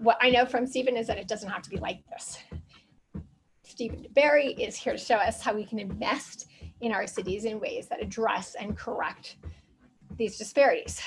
what I know from Stephen is that it doesn't have to be like this. Stephen DeBerry is here to show us how we can invest in our cities in ways that address and correct these disparities.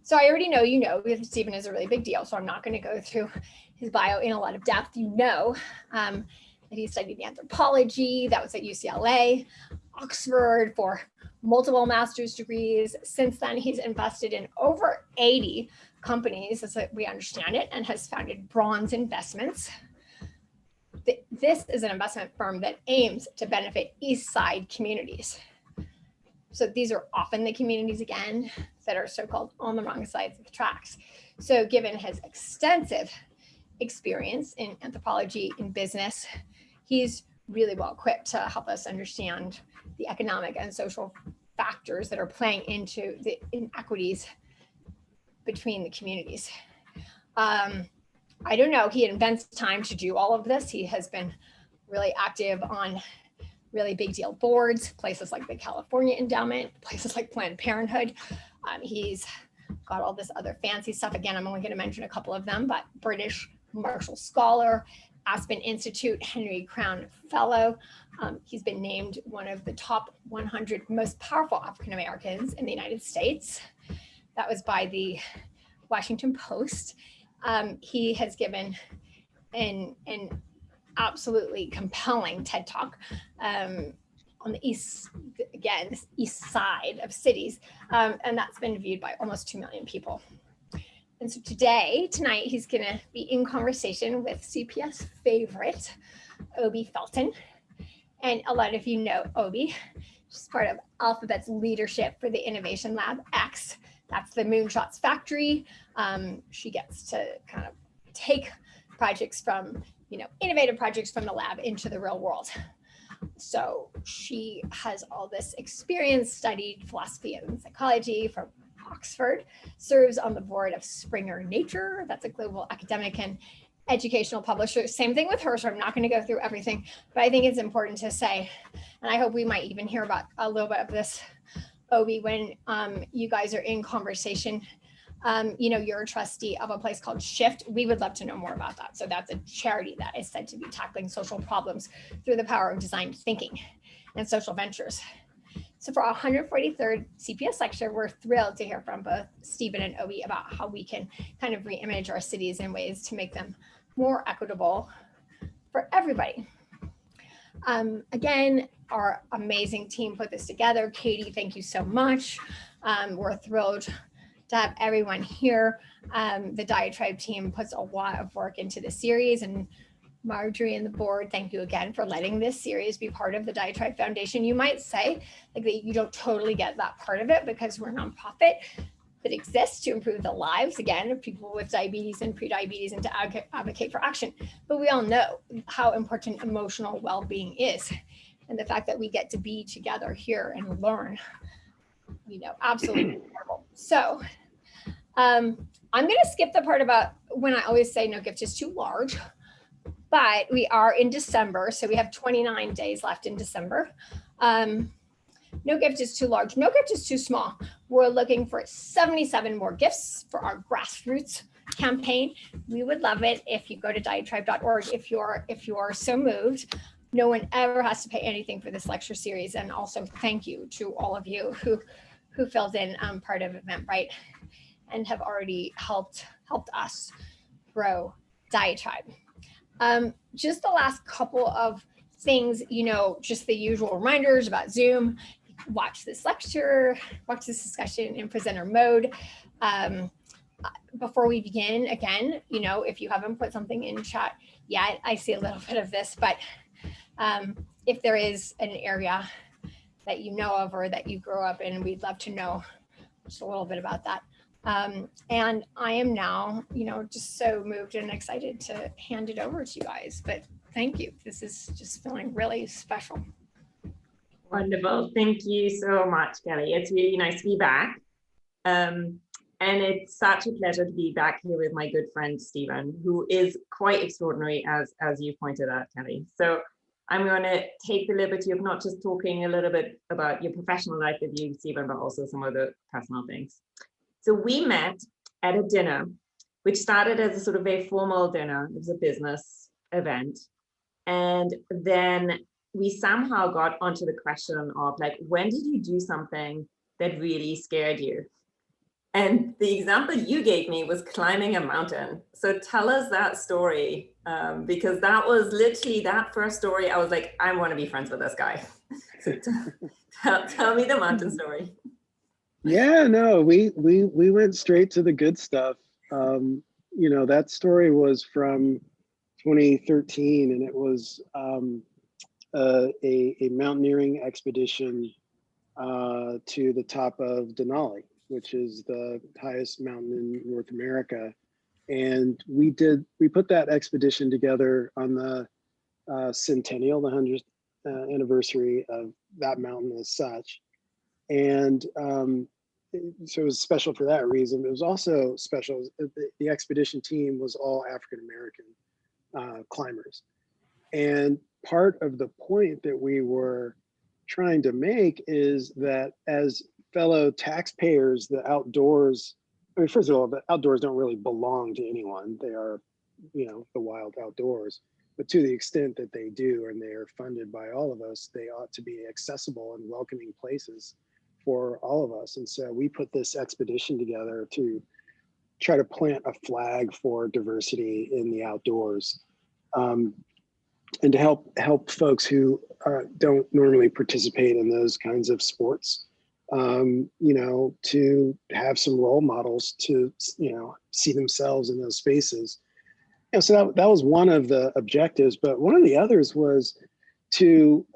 So I already know you know that Stephen is a really big deal, so I'm not going to go through his bio in a lot of depth. You know that he studied anthropology, that was at UCLA, Oxford for multiple master's degrees. Since then, he's invested in over 80 companies, as we understand it, and has founded Bronze Investments. This is an investment firm that aims to benefit East Side communities. So these are often the communities, again, that are so-called on the wrong sides of the tracks. So given his extensive experience in anthropology, in business, he's really well equipped to help us understand the economic and social factors that are playing into the inequities between the communities. I don't know, he invents time to do all of this. He has been really active on really big deal boards, places like the California Endowment, places like Planned Parenthood. He's got all this other fancy stuff. Again, I'm only going to mention a couple of them, but British Marshall Scholar, Aspen Institute, Henry Crown Fellow. He's been named one of the top 100 most powerful African Americans in the United States. That was by the Washington Post. He has given an absolutely compelling TED Talk on the east, again, this east side of cities, and that's been viewed by almost 2 million people. And so tonight, he's gonna be in conversation with CPS favorite, Obi Felton. And a lot of you know Obi. She's part of Alphabet's leadership for the Innovation Lab X. That's the Moonshots Factory. She gets to kind of take projects from, innovative projects from the lab into the real world. So she has all this experience, studied philosophy and psychology from Oxford, serves on the board of Springer Nature. That's a global academic and educational publisher. Same thing with her, so I'm not going to go through everything, but I think it's important to say, and I hope we might even hear about a little bit of this, Obi, when you guys are in conversation. You're a trustee of a place called Shift. We would love to know more about that. So that's a charity that is said to be tackling social problems through the power of design thinking and social ventures. So for our 143rd CPS lecture, we're thrilled to hear from both Stephen and Obi about how we can kind of reimage our cities in ways to make them more equitable for everybody. Again, our amazing team put this together. Katie, thank you so much. We're thrilled to have everyone here. The Diatribe team puts a lot of work into the series, and Marjorie and the board, thank you again for letting this series be part of the Diatribe Foundation. You might say like that you don't totally get that part of it because we're a nonprofit that exists to improve the lives, again, of people with diabetes and prediabetes and to advocate for action. But we all know how important emotional well-being is, and the fact that we get to be together here and learn, absolutely incredible. So I'm gonna skip the part about when I always say no gift is too large, but we are in December, so we have 29 days left in December. No gift is too large, no gift is too small. We're looking for 77 more gifts for our grassroots campaign. We would love it if you go to diatribe.org if you're so moved. No one ever has to pay anything for this lecture series. And also thank you to all of you who filled in part of Eventbrite and have already helped us grow Diatribe. Just the last couple of things, just the usual reminders about Zoom. Watch this lecture, watch this discussion in presenter mode. Before we begin, again, if you haven't put something in chat yet, I see a little bit of this, but if there is an area that you know of or that you grew up in, we'd love to know just a little bit about that. And I am now, just so moved and excited to hand it over to you guys, but thank you. This is just feeling really special. Wonderful. Thank you so much, Kelly. It's really nice to be back. And it's such a pleasure to be back here with my good friend, Stephen, who is quite extraordinary, as you pointed out, Kelly. So I'm going to take the liberty of not just talking a little bit about your professional life with you, Stephen, but also some other personal things. So we met at a dinner which started as a sort of very formal dinner. It was a business event. And then we somehow got onto the question of like, when did you do something that really scared you? And the example you gave me was climbing a mountain. So tell us that story, because that was literally that first story. I was like, I want to be friends with this guy. So tell me the mountain story. Yeah, no, we went straight to the good stuff. You know, that story was from 2013, and it was a mountaineering expedition to the top of Denali, which is the highest mountain in North America. And we put that expedition together on the centennial, the 100th anniversary of that mountain as such. And so it was special for that reason. It was also special. The expedition team was all African-American climbers. And part of the point that we were trying to make is that as fellow taxpayers, the outdoors, I mean, first of all, the outdoors don't really belong to anyone. They are, you know, the wild outdoors. But to the extent that they do, and they are funded by all of us, they ought to be accessible and welcoming places for all of us. And so we put this expedition together to try to plant a flag for diversity in the outdoors, and to help folks who don't normally participate in those kinds of sports, you know, to have some role models to, you know, see themselves in those spaces. You know, so that was one of the objectives, but one of the others was to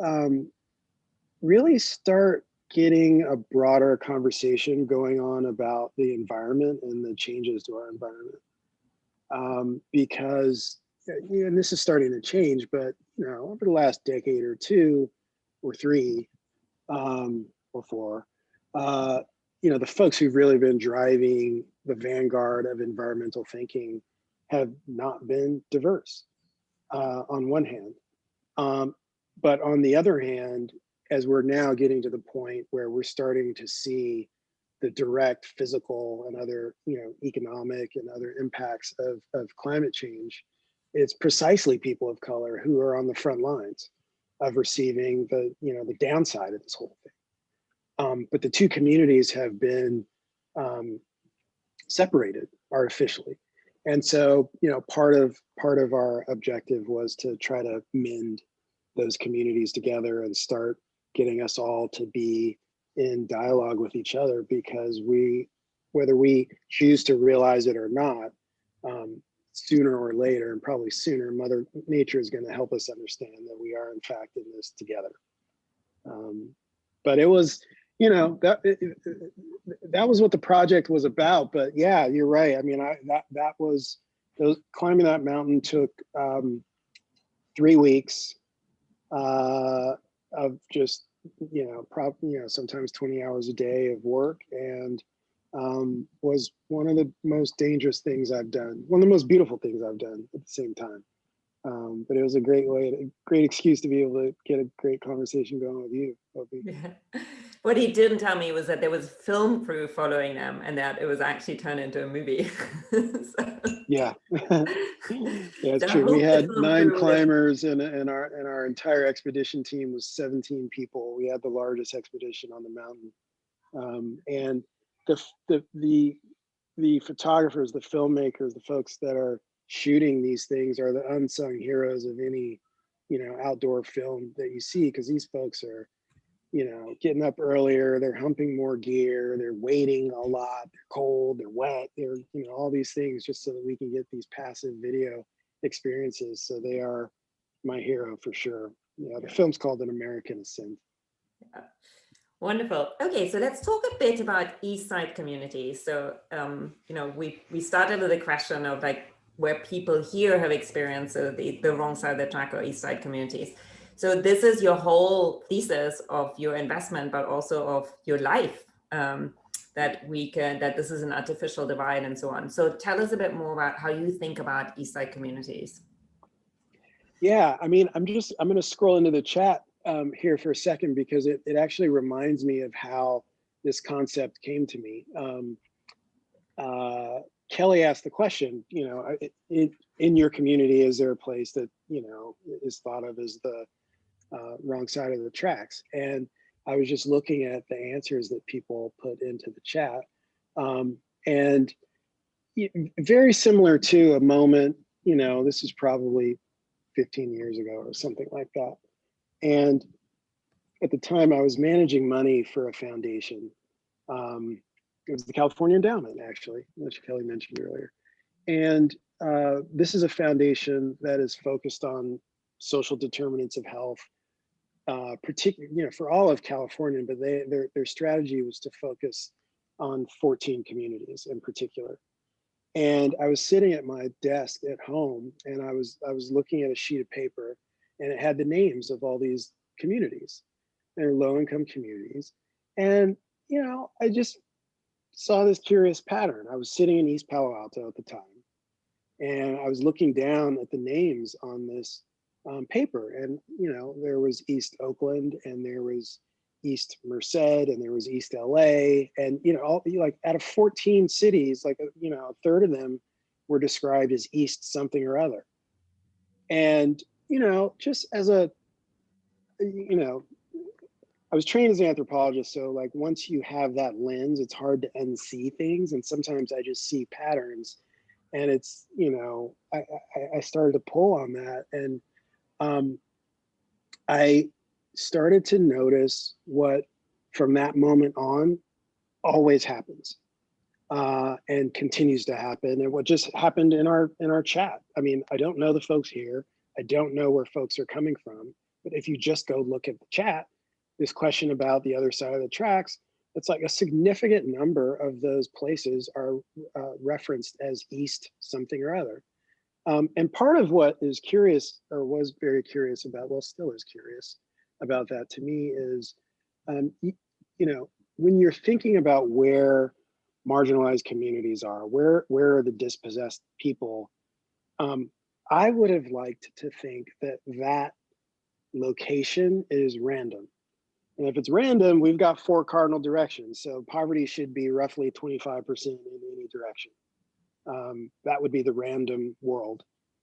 really start getting a broader conversation going on about the environment and the changes to our environment. Because, and this is starting to change, but, you know, over the last decade or two or three or four, you know, the folks who've really been driving the vanguard of environmental thinking have not been diverse on one hand. But on the other hand, as we're now getting to the point where we're starting to see the direct physical and other, you know, economic and other impacts of climate change, it's precisely people of color who are on the front lines of receiving the, you know, the downside of this whole thing. But the two communities have been separated artificially. And so, you know, part of our objective was to try to mend those communities together and start getting us all to be in dialogue with each other, because whether we choose to realize it or not, sooner or later, and probably sooner, Mother Nature is going to help us understand that we are in fact in this together. But it was, you know, that was what the project was about. But yeah, you're right. I mean, climbing that mountain took 3 weeks of just, you know, sometimes 20 hours a day of work, and was one of the most dangerous things I've done. One of the most beautiful things I've done at the same time. But it was a great excuse to be able to get a great conversation going with you, Opie. Yeah. What he didn't tell me was that there was film crew following them, and that it was actually turned into a movie. So, yeah, yeah, it's true. We had 9 climbers, and our entire expedition team was 17 people. We had the largest expedition on the mountain, and the photographers, the filmmakers, the folks that are shooting these things are the unsung heroes of any, you know, outdoor film that you see, because these folks are, you know, getting up earlier, they're humping more gear, they're waiting a lot, they're cold, they're wet, they're, you know, all these things just so that we can get these passive video experiences. So they are my hero for sure. You know, the film's called An American Ascent. Yeah. Wonderful. Okay, so let's talk a bit about East Side communities. So, you know, we started with a question of like where people here have experienced the wrong side of the track, or East Side communities. So this is your whole thesis of your investment, but also of your life, that this is an artificial divide and so on. So tell us a bit more about how you think about East Side communities. Yeah, I mean, I'm going to scroll into the chat here for a second, because it actually reminds me of how this concept came to me. Kelly asked the question, in your community, is there a place that, is thought of as the wrong side of the tracks? And I was just looking at the answers that people put into the chat. And very similar to a moment, this is probably 15 years ago or something like that. And at the time I was managing money for a foundation. It was the California Endowment, actually, which Kelly mentioned earlier. And this is a foundation that is focused on social determinants of health, particularly, for all of California, but their strategy was to focus on 14 communities in particular. And I was sitting at my desk at home, and I was looking at a sheet of paper, and it had the names of all these communities. They're low-income communities. And, I just saw this curious pattern. I was sitting in East Palo Alto at the time, and I was looking down at the names on this paper. And, there was East Oakland, and there was East Merced, and there was East LA. And, all like out of 14 cities, like, a third of them were described as East something or other. And, just as I was trained as an anthropologist, so like once you have that lens, it's hard to unsee things. And sometimes I just see patterns, and it's, I started to pull on that. And I started to notice what from that moment on always happens and continues to happen. And what just happened in our chat. I mean, I don't know the folks here. I don't know where folks are coming from, but if you just go look at the chat, this question about the other side of the tracks, it's like a significant number of those places are referenced as East something or other. And part of what is curious, or was very curious about, well, still is curious about that to me is, when you're thinking about where marginalized communities are, where are the dispossessed people, I would have liked to think that that location is random. And if it's random, we've got 4 cardinal directions. So poverty should be roughly 25% in any direction. That would be the random world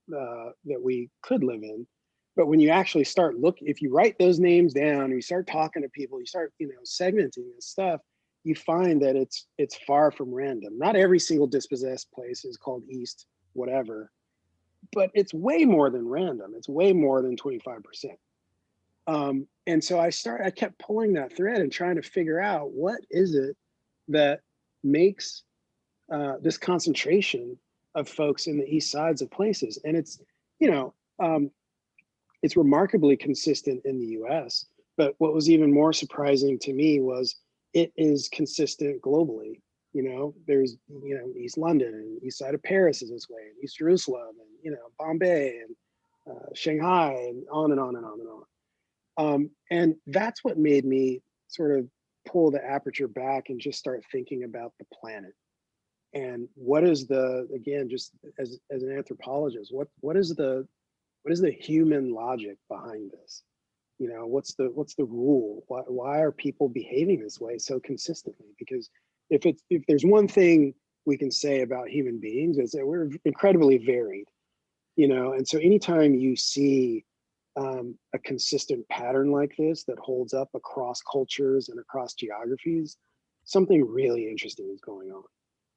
that we could live in. But when you actually start if you write those names down, and you start talking to people, you start, segmenting this stuff, you find that it's far from random. Not every single dispossessed place is called East, whatever, but it's way more than random. It's way more than 25%. And so I kept pulling that thread and trying to figure out what is it that makes this concentration of folks in the east sides of places. And it's, it's remarkably consistent in the US, but what was even more surprising to me was it is consistent globally. There's, East London and east side of Paris is this way, and East Jerusalem, and, Bombay and Shanghai, and on and on and on and on. And that's what made me sort of pull the aperture back and just start thinking about the planet. And what is again, just as an anthropologist, what is the human logic behind this? What's the rule? Why are people behaving this way so consistently? Because if there's one thing we can say about human beings, is that we're incredibly varied, and so anytime you see a consistent pattern like this that holds up across cultures and across geographies, something really interesting is going on.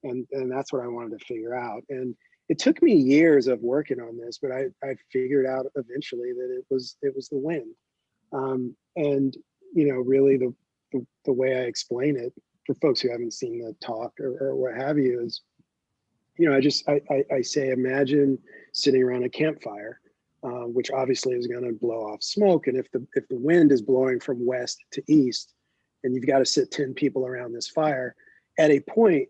And that's what I wanted to figure out. And it took me years of working on this, but I figured out eventually that it was the wind. And really the way I explain it for folks who haven't seen the talk or what have you is, I say, imagine sitting around a campfire, which obviously is going to blow off smoke. And if the wind is blowing from west to east, and you've got to sit 10 people around this fire, at a point,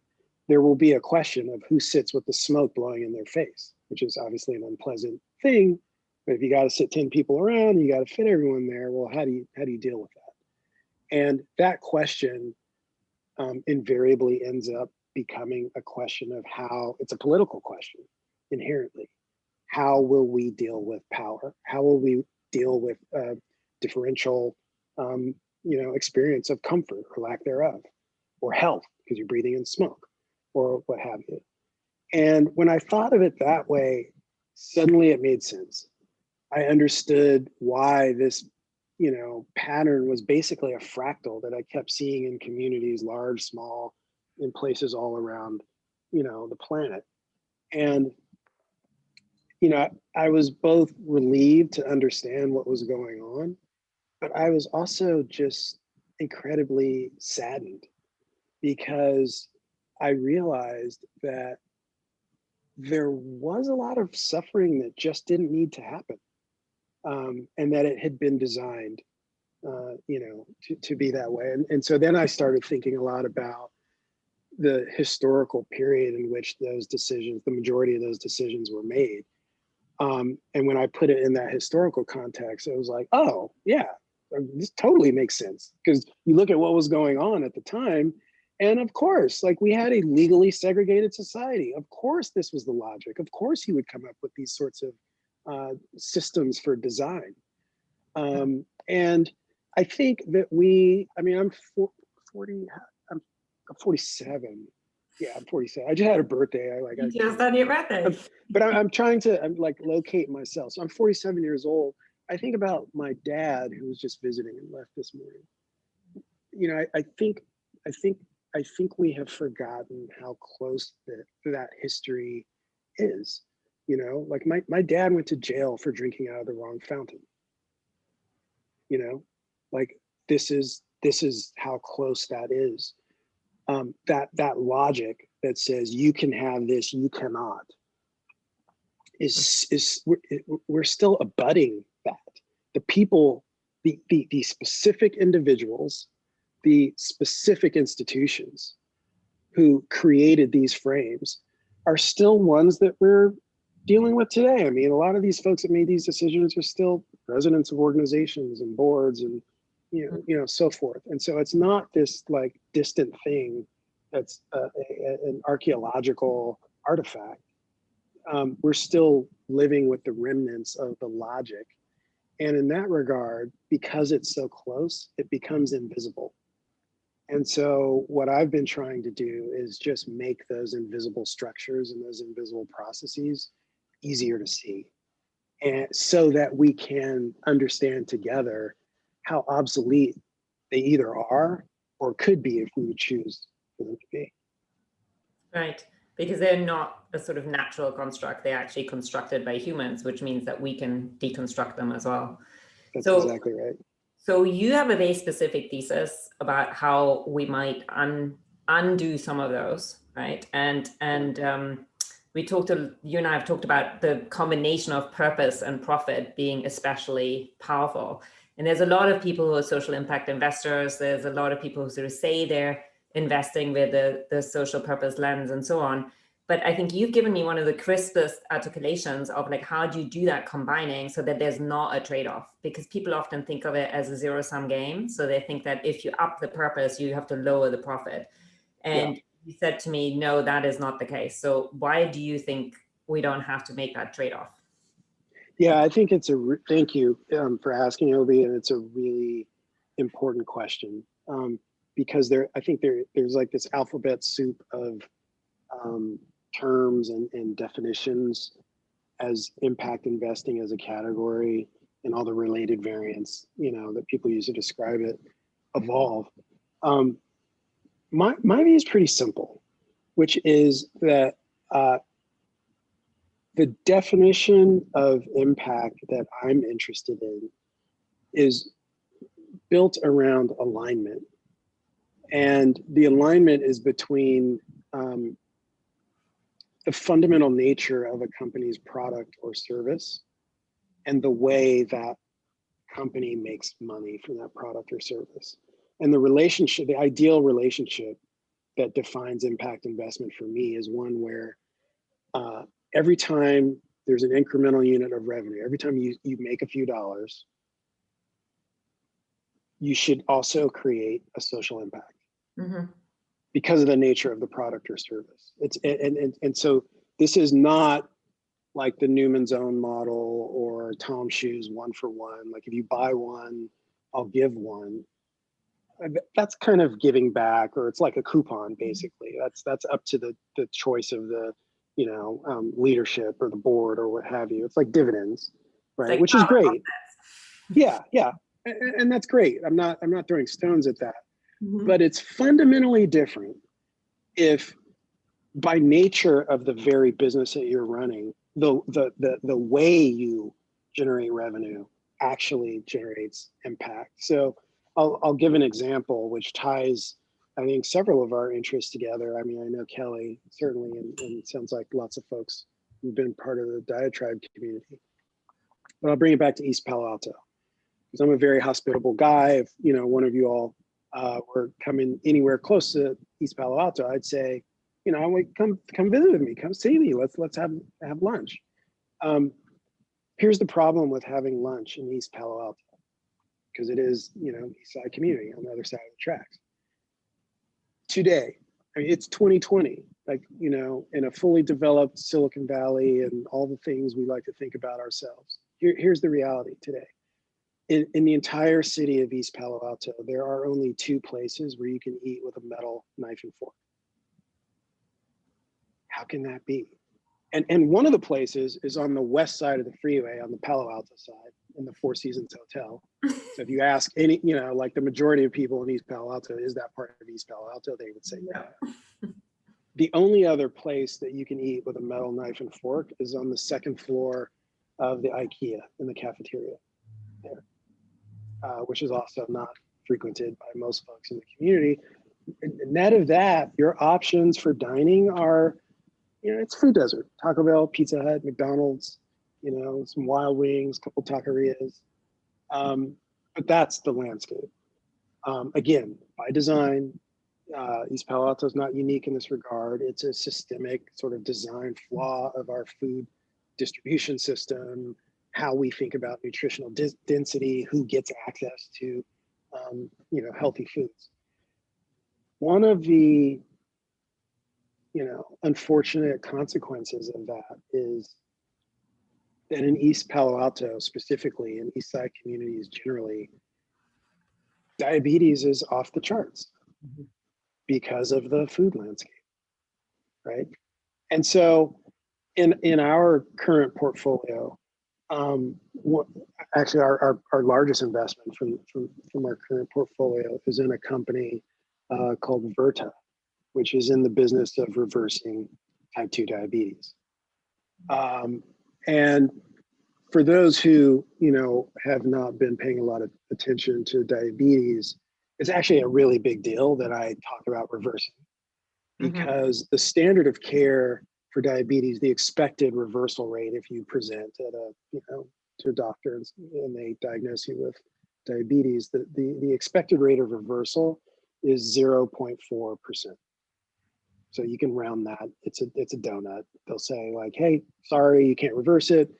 there will be a question of who sits with the smoke blowing in their face, which is obviously an unpleasant thing. But if you got to sit 10 people around, you got to fit everyone there. Well, how do you deal with that? And that question invariably ends up becoming a question of how, it's a political question inherently. How will we deal with power? How will we deal with differential, experience of comfort or lack thereof, or health because you're breathing in smoke, or what have you? And when I thought of it that way, suddenly it made sense. I understood why this, pattern was basically a fractal that I kept seeing in communities, large, small, in places all around, the planet. And, I was both relieved to understand what was going on, but I was also just incredibly saddened because I realized that there was a lot of suffering that just didn't need to happen, and that it had been designed, to be that way. And so then I started thinking a lot about the historical period in which those decisions, the majority of those decisions were made. And when I put it in that historical context, it was like, oh, yeah, this totally makes sense. Because you look at what was going on at the time, and of course, like we had a legally segregated society. Of course, this was the logic. Of course, he would come up with these sorts of systems for design. And I think that I'm 40, I'm 47. Yeah, I'm 47. I just had a birthday. You just on your birthday. But I'm trying to like locate myself. So I'm 47 years old. I think about my dad who was just visiting and left this morning. I think we have forgotten how close that history is. Like my dad went to jail for drinking out of the wrong fountain. Like this is how close that is. That logic that says you can have this, you cannot, we're still abutting that. The people, the specific individuals, the specific institutions who created these frames are still ones that we're dealing with today. I mean, a lot of these folks that made these decisions are still presidents of organizations and boards and so forth. And so it's not this like distant thing that's an archaeological artifact. We're still living with the remnants of the logic. And in that regard, because it's so close, it becomes invisible. And so what I've been trying to do is just make those invisible structures and those invisible processes easier to see. And so that we can understand together how obsolete they either are or could be if we would choose for them to be. Right, because they're not a sort of natural construct. They're actually constructed by humans, which means that we can deconstruct them as well. That's exactly right. So you have a very specific thesis about how we might undo some of those, right? And you and I have talked about the combination of purpose and profit being especially powerful. And there's a lot of people who are social impact investors. There's a lot of people who sort of say they're investing with the social purpose lens and so on. But I think you've given me one of the crispest articulations of like, how do you do that combining so that there's not a trade-off? Because people often think of it as a zero-sum game. So they think that if you up the purpose, you have to lower the profit. And you said to me, no, that is not the case. So why do you think we don't have to make that trade-off? Yeah, I think thank you for asking, Obi, and it's a really important question because I think there's like this alphabet soup of terms and definitions as impact investing as a category and all the related variants, that people use to describe it, evolve. My view is pretty simple, which is that the definition of impact that I'm interested in is built around alignment. And the alignment is between the fundamental nature of a company's product or service and the way that company makes money from that product or service. And the relationship, the ideal relationship that defines impact investment for me is one where every time there's an incremental unit of revenue, every time you make a few dollars, you should also create a social impact. Mm-hmm. Because of the nature of the product or service. And so this is not like the Newman's Own model or Tom Shoes one for one. Like if you buy one, I'll give one. That's kind of giving back, or it's like a coupon basically. That's up to the choice of the leadership or the board or what have you. It's like dividends, right? like Which is power great. Yeah, yeah, and that's great. I'm not throwing stones at that, Mhm. but it's fundamentally different if, by nature of the very business that you're running, the way you generate revenue actually generates impact. So I'll give an example which ties, I think, several of our interests together. I mean, I know Kelly certainly, and it sounds like lots of folks who've been part of the Diatribe community. But I'll bring it back to East Palo Alto, because I'm a very hospitable guy. If one of you all were coming anywhere close to East Palo Alto, I'd say, I would come visit with me, come see me. Let's have lunch. Here's the problem with having lunch in East Palo Alto, because it is, East Side community on the other side of the tracks. Today, I mean, it's 2020, like, in a fully developed Silicon Valley and all the things we like to think about ourselves. Here's the reality today. In the entire city of East Palo Alto, there are only 2 places where you can eat with a metal knife and fork. How can that be? And one of the places is on the west side of the freeway, on the Palo Alto side, in the Four Seasons Hotel. So if you ask any, like the majority of people in East Palo Alto, is that part of East Palo Alto? They would say no. The only other place that you can eat with a metal knife and fork is on the 2nd floor of the IKEA in the cafeteria there, which is also not frequented by most folks in the community. Net of that, your options for dining are, it's food desert. Taco Bell, Pizza Hut, McDonald's, some Wild Wings, a couple taquerias. But that's the landscape. Again, by design, East Palo Alto is not unique in this regard. It's a systemic sort of design flaw of our food distribution system, how we think about nutritional density, who gets access to, healthy foods. One of the unfortunate consequences of that is that in East Palo Alto specifically, and East Side communities generally, diabetes is off the charts because of the food landscape, right? And so in our current portfolio, actually our largest investment from our current portfolio is in a company called Virta, which is in the business of reversing type 2 diabetes. And for those who, have not been paying a lot of attention to diabetes, it's actually a really big deal that I talk about reversing, because the standard of care for diabetes, the expected reversal rate, if you present at to a doctor and they diagnose you with diabetes, the expected rate of reversal is 0.4%. So you can round that. It's a donut. They'll say like, hey, sorry, you can't reverse it.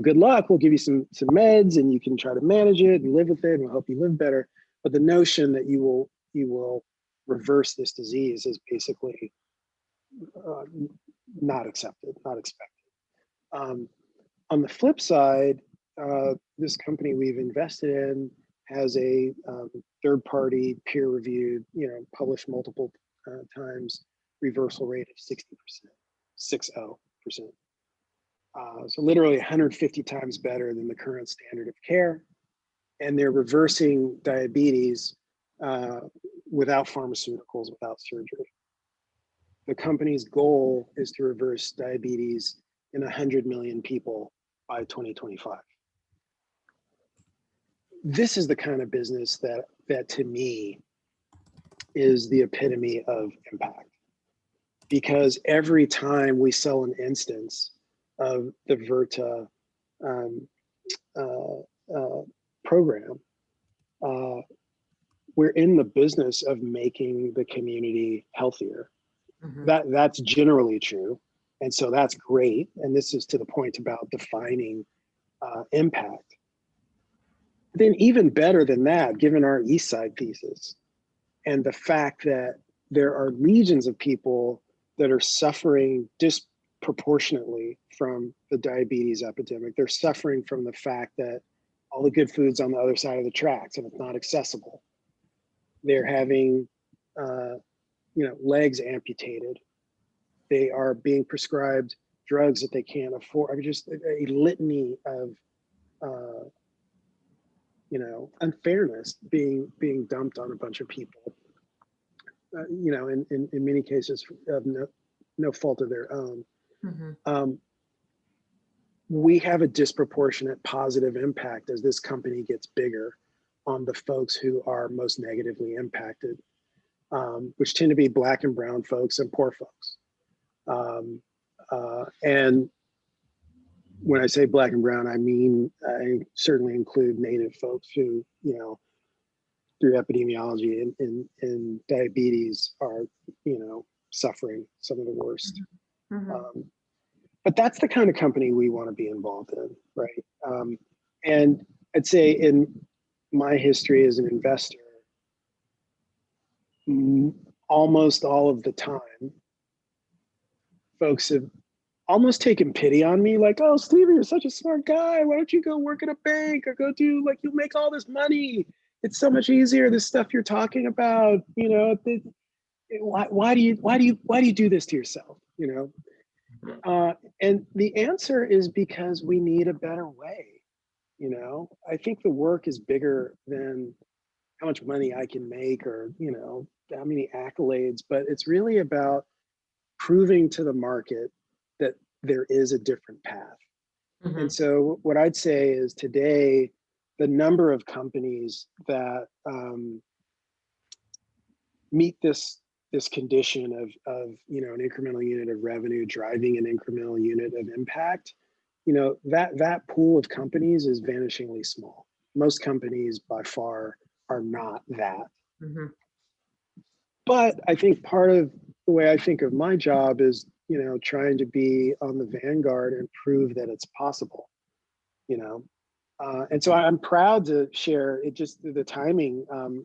Good luck. We'll give you some meds and you can try to manage it and live with it and we'll help you live better. But the notion that you will reverse this disease is basically not accepted, not expected. On the flip side, this company we've invested in has a third-party, peer-reviewed, published multiple times reversal rate of 60%. So literally 150 times better than the current standard of care. And they're reversing diabetes without pharmaceuticals, without surgery. The company's goal is to reverse diabetes in 100 million people by 2025. This is the kind of business that to me is the epitome of impact. Because every time we sell an instance of the Virta program, we're in the business of making the community healthier. That's generally true. And so that's great. And this is to the point about defining impact. Then even better than that, given our East Side thesis and the fact that there are legions of people that are suffering disproportionately from the diabetes epidemic. They're suffering from the fact that all the good food's on the other side of the tracks and it's not accessible. They're having, legs amputated. They are being prescribed drugs that they can't afford. I mean, just a litany of, you know, unfairness being dumped on a bunch of people. You know, in many cases of no fault of their own. We have a disproportionate positive impact as this company gets bigger on the folks who are most negatively impacted, which tend to be Black and brown folks and poor folks. And when I say Black and brown, I mean, I certainly include Native folks who, you know, through epidemiology and diabetes are, you know, suffering some of the worst. But that's the kind of company we want to be involved in, right? And I'd say in my history as an investor, almost all of the time, folks have almost taken pity on me, like, oh, Stephen, you're such a smart guy. Why don't you go work at a bank or go do, like, you'll make all this money. It's so much easier, this stuff you're talking about, you know, why do you do this to yourself, you know? And the answer is because we need a better way. You know, I think the work is bigger than how much money I can make or, you know, how many accolades, but it's really about proving to the market that there is a different path. And so what I'd say is today, the number of companies that meet this condition of, you know, an incremental unit of revenue driving an incremental unit of impact, you know, that pool of companies is vanishingly small. Most companies by far are not that. But I think part of the way I think of my job is, you know, trying to be on the vanguard and prove that it's possible, you know. And so I'm proud to share it. Just the timing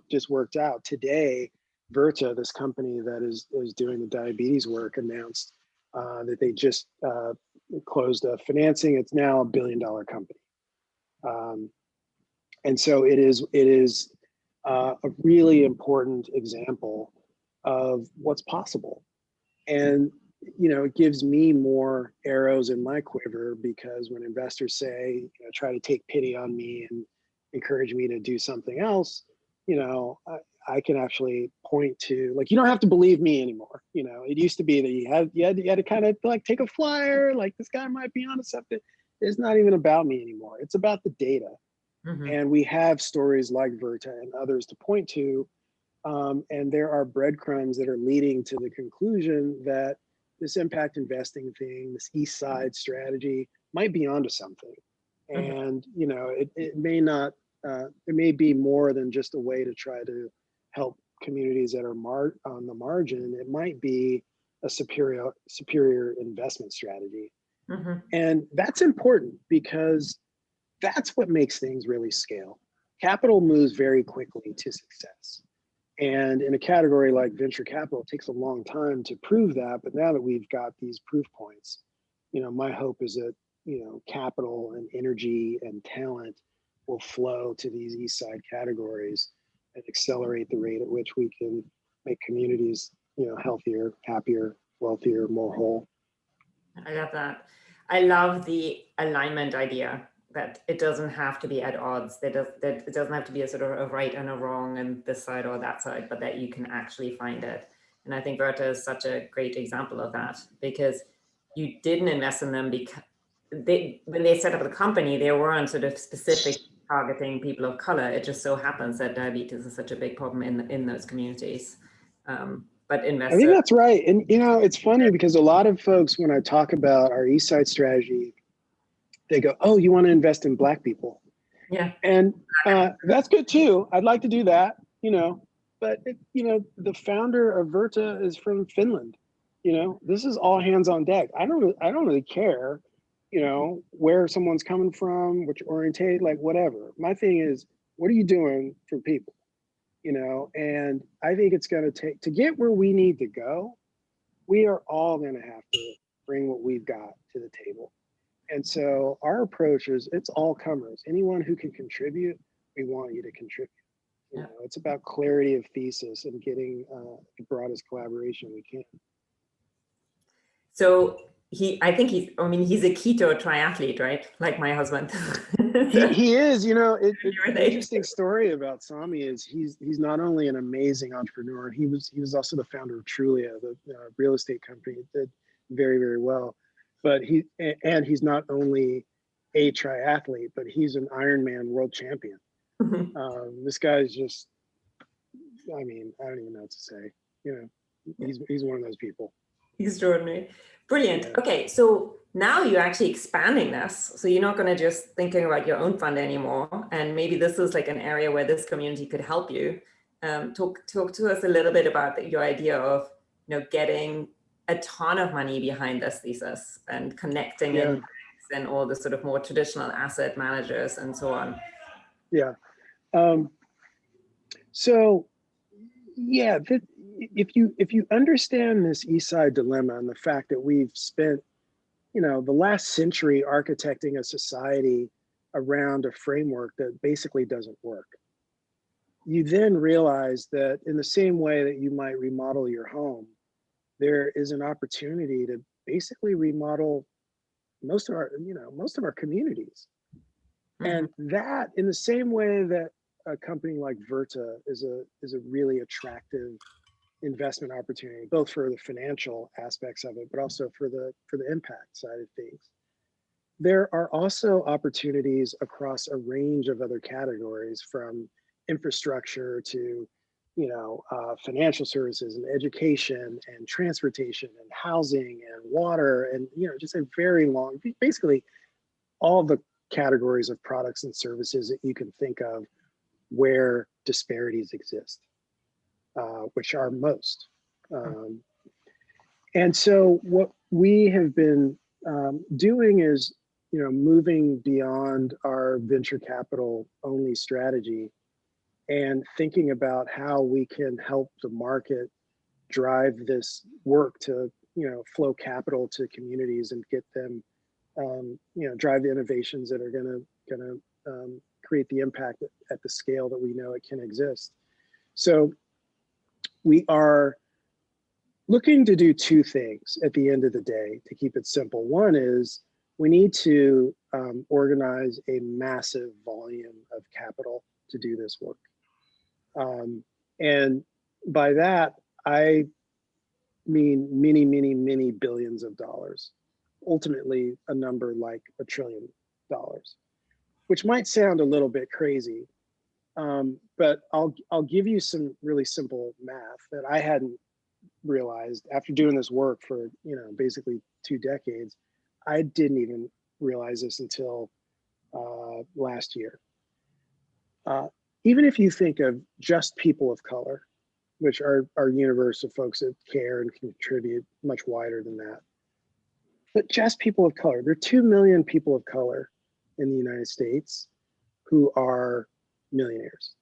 just worked out. Today, Virta, this company that is doing the diabetes work, announced that they just closed a financing. It's now a $1 billion company. And so it is a really important example of what's possible. And, you know, it gives me more arrows in my quiver, because when investors say, you know, try to take pity on me and encourage me to do something else, you know, I can actually point to, like, you don't have to believe me anymore. You know, it used to be that you had to kind of like take a flyer, like this guy might be onto something. It's not even about me anymore. It's about the data. And we have stories like Virta and others to point to. And there are breadcrumbs that are leading to the conclusion that this impact investing thing, this East Side strategy, might be onto something. And, you know, it may not, it may be more than just a way to try to help communities that are on the margin. It might be a superior investment strategy. And that's important, because that's what makes things really scale. Capital moves very quickly to success. And in a category like venture capital, it takes a long time to prove that. But now that we've got these proof points, you know, my hope is that, you know, capital and energy and talent will flow to these East Side categories and accelerate the rate at which we can make communities, you know, healthier, happier, wealthier, more whole. I love that. I love the alignment idea, that it doesn't have to be at odds, that it doesn't have to be a sort of a right and a wrong and this side or that side, but that you can actually find it. And I think Virta is such a great example of that, because you didn't invest in them because when they set up the company, they weren't sort of specific targeting people of color. It just so happens that diabetes is such a big problem in those communities. But investors, I think that's right. And, you know, it's funny because a lot of folks, when I talk about our East Side strategy, they go, oh, you want to invest in Black people? Yeah. And that's good too. I'd like to do that, you know, but you know, the founder of Virta is from Finland. You know, this is all hands on deck. I don't really care, you know, where someone's coming from, which orientate, like whatever. My thing is, what are you doing for people? You know, and I think it's going to take, to get where we need to go, we are all going to have to bring what we've got to the table. And so our approach is, it's all comers. Anyone who can contribute, we want you to contribute. You know, it's about clarity of thesis and getting the broadest collaboration we can. So I think he's a keto triathlete, right? Like my husband. He is, You're an right. interesting story about Sami is he's not only an amazing entrepreneur, he was also the founder of Trulia, the real estate company. Did very, very well. But he's not only a triathlete, but he's an Ironman world champion. This guy's just, I mean, I don't even know what to say. He's one of those people. Extraordinary. Brilliant. Yeah. Okay, so now you're actually expanding this. So you're not going to just thinking about your own fund anymore. And maybe this is like an area where this community could help you. Talk to us a little bit about your idea of getting a ton of money behind this thesis and connecting in and all the sort of more traditional asset managers and so on. Yeah. So yeah, if you understand this East Side dilemma and the fact that we've spent, the last century architecting a society around a framework that basically doesn't work, you then realize that in the same way that you might remodel your home, there is an opportunity to basically remodel most of our communities. And that, in the same way that a company like Virta is a really attractive investment opportunity, both for the financial aspects of it, but also for the impact side of things. There are also opportunities across a range of other categories, from infrastructure to financial services and education and transportation and housing and water and just a very long, basically all the categories of products and services that you can think of where disparities exist, which are most. And so what we have been doing is, moving beyond our venture capital only strategy and thinking about how we can help the market drive this work to, flow capital to communities and get them, drive the innovations that are gonna create the impact at the scale that we know it can exist. So we are looking to do two things at the end of the day, to keep it simple. One is we need to organize a massive volume of capital to do this work. And by that, I mean many, many, many billions of dollars, ultimately a number like $1 trillion, which might sound a little bit crazy, but I'll give you some really simple math that I hadn't realized after doing this work for basically 2 decades. I didn't even realize this until last year. Even if you think of just people of color, which are our universe of folks that care and contribute much wider than that, but just people of color, there are 2 million people of color in the United States who are millionaires.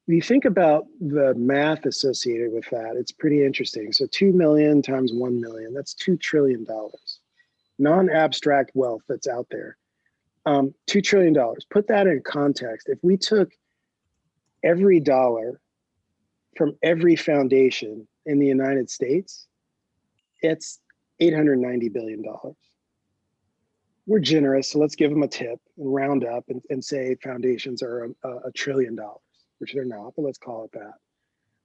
If you think about the math associated with that, it's pretty interesting. So 2 million times 1 million, that's $2 trillion. Non-abstract wealth that's out there. $2 trillion. Put that in context. If we took every dollar from every foundation in the United States, it's $890 billion. We're generous, so let's give them a tip and round up and say foundations are $1 trillion, which they're not, but let's call it that.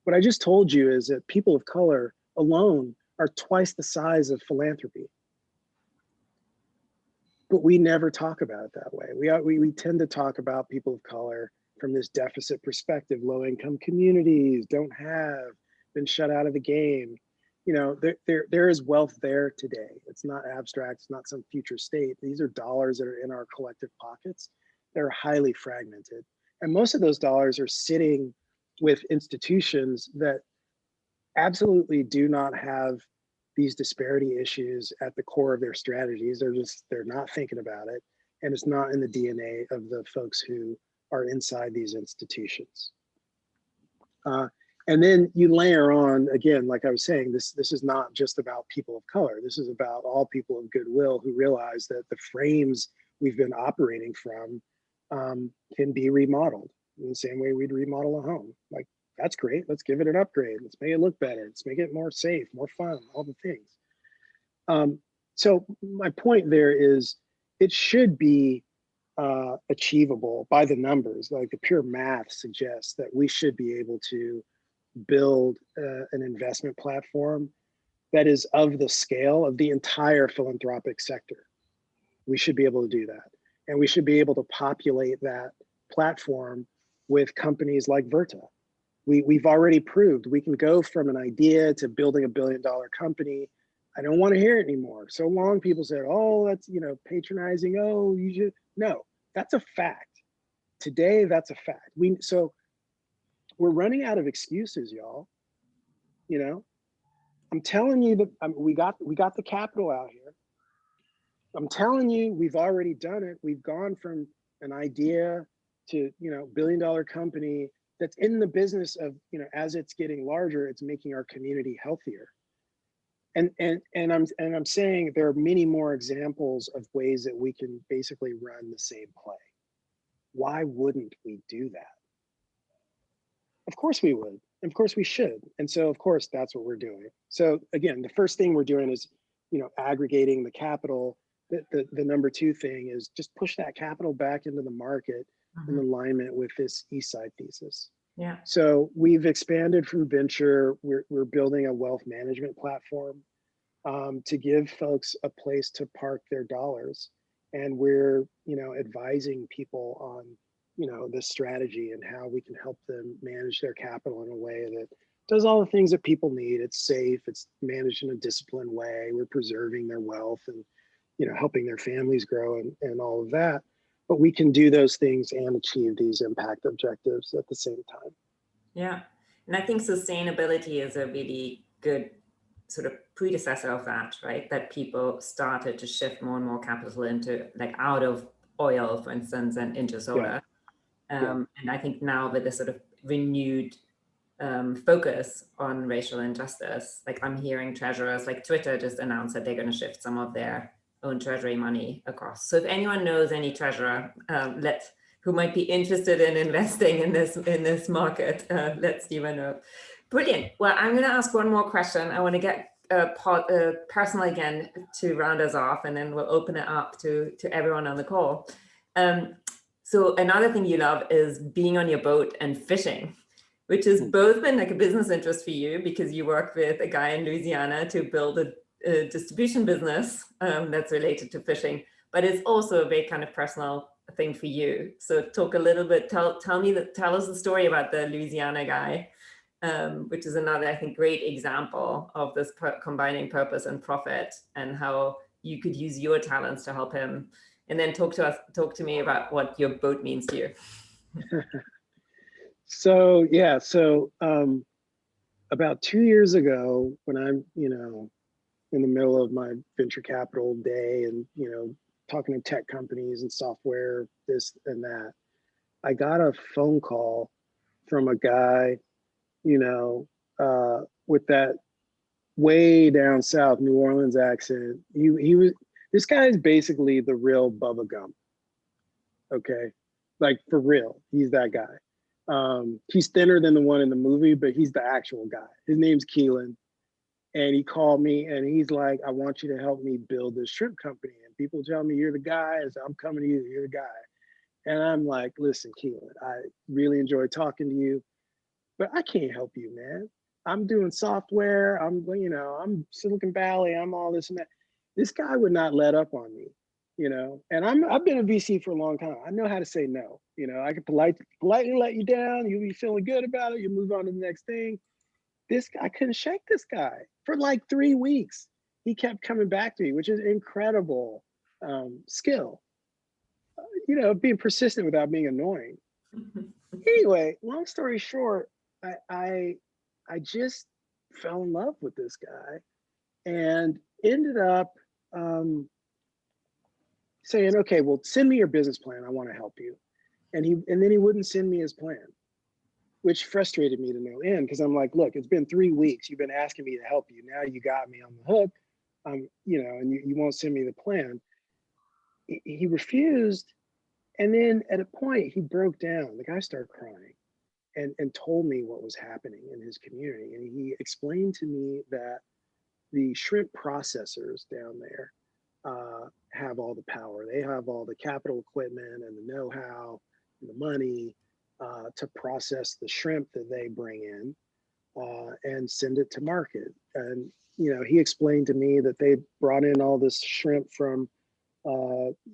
What I just told you is that people of color alone are twice the size of philanthropy. But we never talk about it that way. We tend to talk about people of color from this deficit perspective. Low-income communities have been shut out of the game. There is wealth there today. It's not abstract, it's not some future state. These are dollars that are in our collective pockets. They're highly fragmented. And most of those dollars are sitting with institutions that absolutely do not have these disparity issues at the core of their strategies. They're not thinking about it. And it's not in the DNA of the folks who are inside these institutions. And then you layer on, again, like I was saying, this is not just about people of color. This is about all people of goodwill who realize that the frames we've been operating from can be remodeled in the same way we'd remodel a home. Like That's great. Let's give it an upgrade. Let's make it look better. Let's make it more safe, more fun, all the things. So my point there is it should be achievable by the numbers. Like the pure math suggests that we should be able to build an investment platform that is of the scale of the entire philanthropic sector. We should be able to do that. And we should be able to populate that platform with companies like Virta. We've already proved we can go from an idea to building $1 billion company. I don't want to hear it anymore. So long people said, oh, that's, you know, patronizing. Oh, you should. No, that's a fact. Today, that's a fact. So we're running out of excuses, y'all. You know, I'm telling you that we got the capital out here. I'm telling you, we've already done it. We've gone from an idea to, you know, $1 billion company that's in the business of, you know, as it's getting larger, it's making our community healthier. And I'm saying there are many more examples of ways that we can basically run the same play. Why wouldn't we do that? Of course we would. Of course we should. And so of course that's what we're doing. So again, the first thing we're doing is, you know, aggregating the capital. The number two thing is just push that capital back into the market in alignment with this Eastside thesis. Yeah. So we've expanded from venture. We're building a wealth management platform to give folks a place to park their dollars. And we're, you know, advising people on, you know, this strategy and how we can help them manage their capital in a way that does all the things that people need. It's safe, it's managed in a disciplined way. We're preserving their wealth and, you know, helping their families grow and all of that. But we can do those things and achieve these impact objectives at the same time. Yeah. And I think sustainability is a really good sort of predecessor of that, right? That people started to shift more and more capital into, like, out of oil, for instance, and into solar. And I think now with this sort of renewed focus on racial injustice, like I'm hearing treasurers, like Twitter just announced that they're going to shift some of their own treasury money across. So if anyone knows any treasurer who might be interested in investing in this market, let Stephen know. Brilliant. Well, I'm going to ask one more question. I want to get personal again to round us off, and then we'll open it up to everyone on the call. So another thing you love is being on your boat and fishing, which has both been like a business interest for you because you work with a guy in Louisiana to build a distribution business that's related to fishing, but it's also a very kind of personal thing for you. So talk a little bit, tell us the story about the Louisiana guy, which is another, I think, great example of this combining purpose and profit and how you could use your talents to help him. And then talk to me about what your boat means to you. So yeah, about 2 years ago, when I'm, you know, in the middle of my venture capital day and, you know, talking to tech companies and software, this and that, I got a phone call from a guy, you know, with that way down south New Orleans accent. This guy is basically the real Bubba Gump. Okay, like for real, he's that guy. He's thinner than the one in the movie, but he's the actual guy. His name's Keelan. And he called me and he's like, I want you to help me build this shrimp company. And people tell me you're the guy. So I'm coming to you, you're the guy. And I'm like, listen, Keelan, I really enjoy talking to you, but I can't help you, man. I'm doing software. I'm Silicon Valley. I'm all this and that. This guy would not let up on me, you know, and I've been a VC for a long time. I know how to say no. You know, I can politely let you down. You'll be feeling good about it. You move on to the next thing. I couldn't shake this guy for like 3 weeks. He kept coming back to me, which is incredible skill. You know, being persistent without being annoying. Anyway, long story short, I just fell in love with this guy and ended up saying, okay, well, send me your business plan. I want to help you. And then he wouldn't send me his plan, which frustrated me to no end because I'm like, look, it's been 3 weeks. You've been asking me to help you. Now you got me on the hook, you know, and you won't send me the plan. He refused. And then at a point he broke down. The guy started crying. and told me what was happening in his community. And he explained to me that the shrimp processors down there have all the power. They have all the capital equipment and the know-how and the money to process the shrimp that they bring in and send it to market. And he explained to me that they brought in all this shrimp from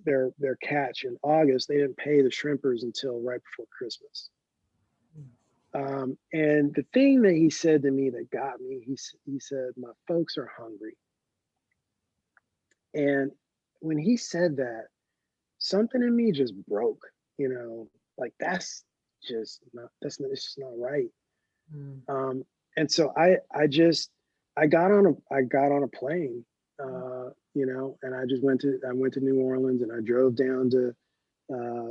their catch in August. They didn't pay the shrimpers until right before Christmas. And the thing that he said to me that got me, he said, my folks are hungry. And when he said that, something in me just broke, like that's it's just not right. And so I got on a plane, and I went to New Orleans, and I drove down to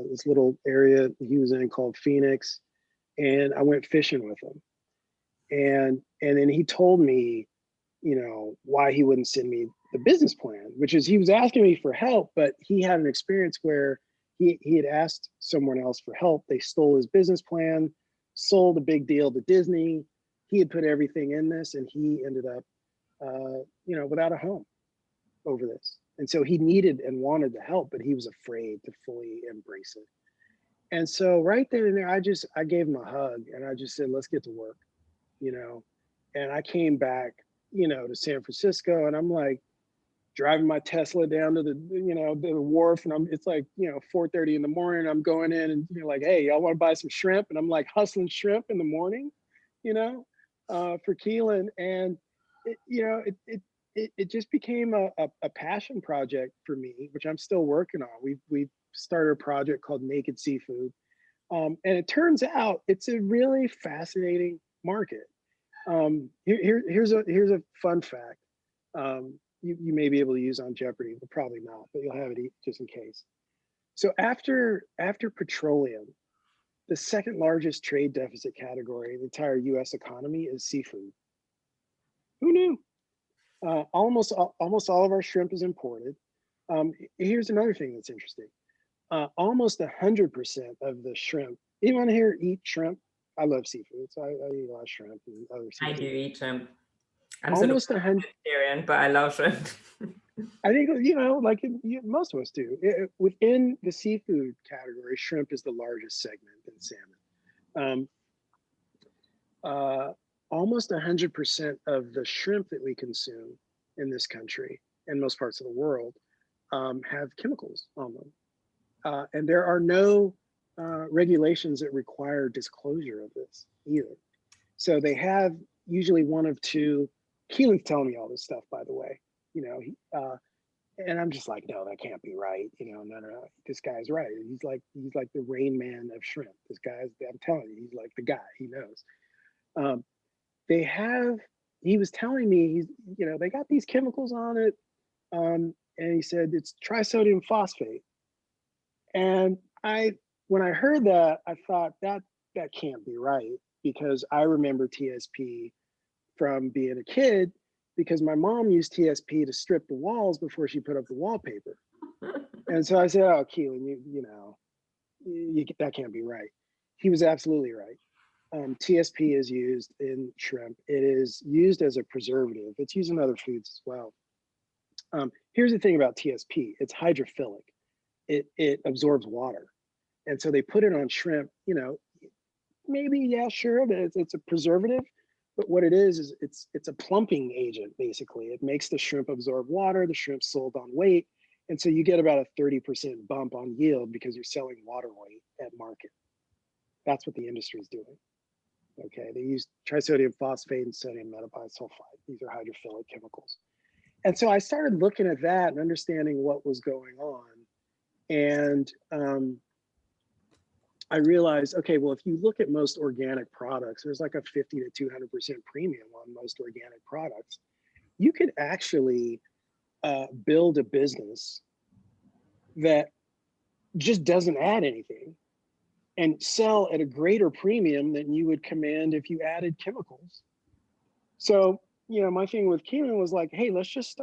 this little area he was in called Phoenix, and I went fishing with him. And then he told me, why he wouldn't send me the business plan, which is he was asking me for help, but he had an experience where he had asked someone else for help. They stole his business plan, sold a big deal to Disney. He had put everything in this, and he ended up, without a home over this. And so he needed and wanted the help, but he was afraid to fully embrace it. And so right then and there, I gave him a hug, and I just said, let's get to work, and I came back, to San Francisco, and I'm like driving my Tesla down to the wharf, and it's like, 4:30 in the morning. I'm going in, and like, hey, y'all want to buy some shrimp? And I'm like hustling shrimp in the morning, for Keelan. And it just became a passion project for me, which I'm still working on. We've started a project called Naked Seafood. And it turns out it's a really fascinating market. Here's a fun fact. You may be able to use on Jeopardy, but probably not, but you'll have it just in case. So after petroleum, the second largest trade deficit category in the entire US economy is seafood. Who knew? Almost all of our shrimp is imported. Here's another thing that's interesting. Almost 100% of the shrimp. Anyone here eat shrimp? I love seafood, so I eat a lot of shrimp and other seafood. I do eat shrimp. I'm Almost sort of vegetarian, but I love shrimp. I think, most of us do. Within the seafood category, shrimp is the largest segment in salmon. Almost 100% of the shrimp that we consume in this country and most parts of the world have chemicals on them. And there are no regulations that require disclosure of this either. So they have usually one of two. Keelan's telling me all this stuff, by the way, and I'm just like, no, that can't be right. No, this guy's right. He's like the Rain Man of shrimp. This guy's, I'm telling you, he's like the guy. He knows. He was telling me, they got these chemicals on it, and he said it's trisodium phosphate. And when I heard that, I thought that can't be right, because I remember TSP from being a kid, because my mom used TSP to strip the walls before she put up the wallpaper. And so I said, oh, Keelan, that can't be right. He was absolutely right. TSP is used in shrimp. It is used as a preservative. It's used in other foods as well. Here's the thing about TSP. It's hydrophilic. It absorbs water. And so they put it on shrimp, maybe, yeah, sure, it's a preservative. But what it is it's a plumping agent, basically. It makes the shrimp absorb water, the shrimp's sold on weight. And so you get about a 30% bump on yield because you're selling water weight at market. That's what the industry is doing. Okay, they use trisodium phosphate and sodium metabisulfite. These are hydrophilic chemicals. And so I started looking at that and understanding what was going on. And I realized, okay, well, if you look at most organic products, there's like a 50 to 200% premium on most organic products. You could actually build a business that just doesn't add anything and sell at a greater premium than you would command if you added chemicals. So, my thing with Keelan was like, hey, let's just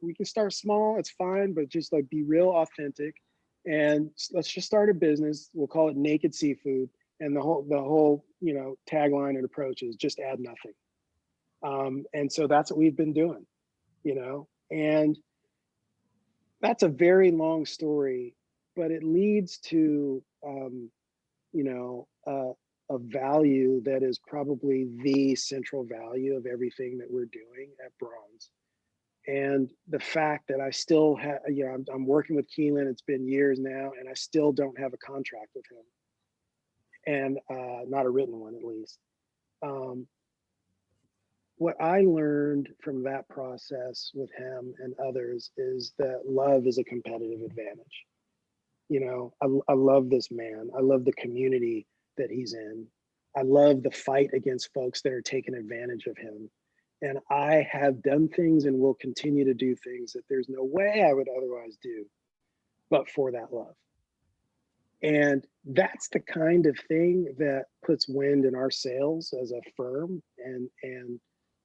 we can start small, it's fine, but just like be real authentic. And let's just start a business. We'll call it Naked Seafood. And the whole, you know, tagline and approach is just add nothing. And so that's what we've been doing, you know, and that's a very long story, but it leads to, you know, a value that is probably the central value of everything that we're doing at Bronze. And the fact that I still have, you know, I'm working with Keelan, it's been years now, and I still don't have a contract with him, and not a written one at least. What I learned from that process with him and others is that love is a competitive advantage. You know, I love this man. I love the community that he's in. I love the fight against folks that are taking advantage of him. And I have done things and will continue to do things that there's no way I would otherwise do, but for that love. And that's the kind of thing that puts wind in our sails as a firm, and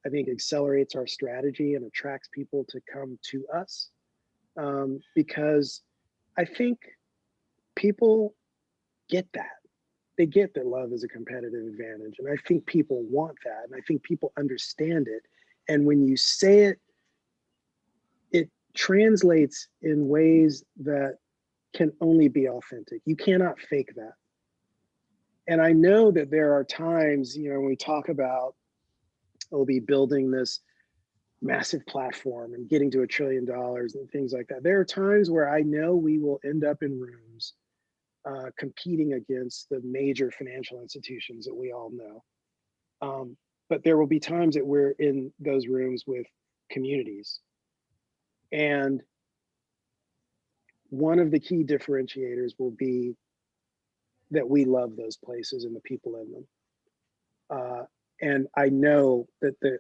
I think accelerates our strategy and attracts people to come to us, because I think people get that. They get that love is a competitive advantage. And I think people want that. And I think people understand it. And when you say it, it translates in ways that can only be authentic. You cannot fake that. And I know that there are times, you know, when we talk about, we'll be building this massive platform and getting to $1 trillion and things like that. There are times where I know we will end up in rooms competing against the major financial institutions that we all know. But there will be times that we're in those rooms with communities. And one of the key differentiators will be that we love those places and the people in them. And I know that the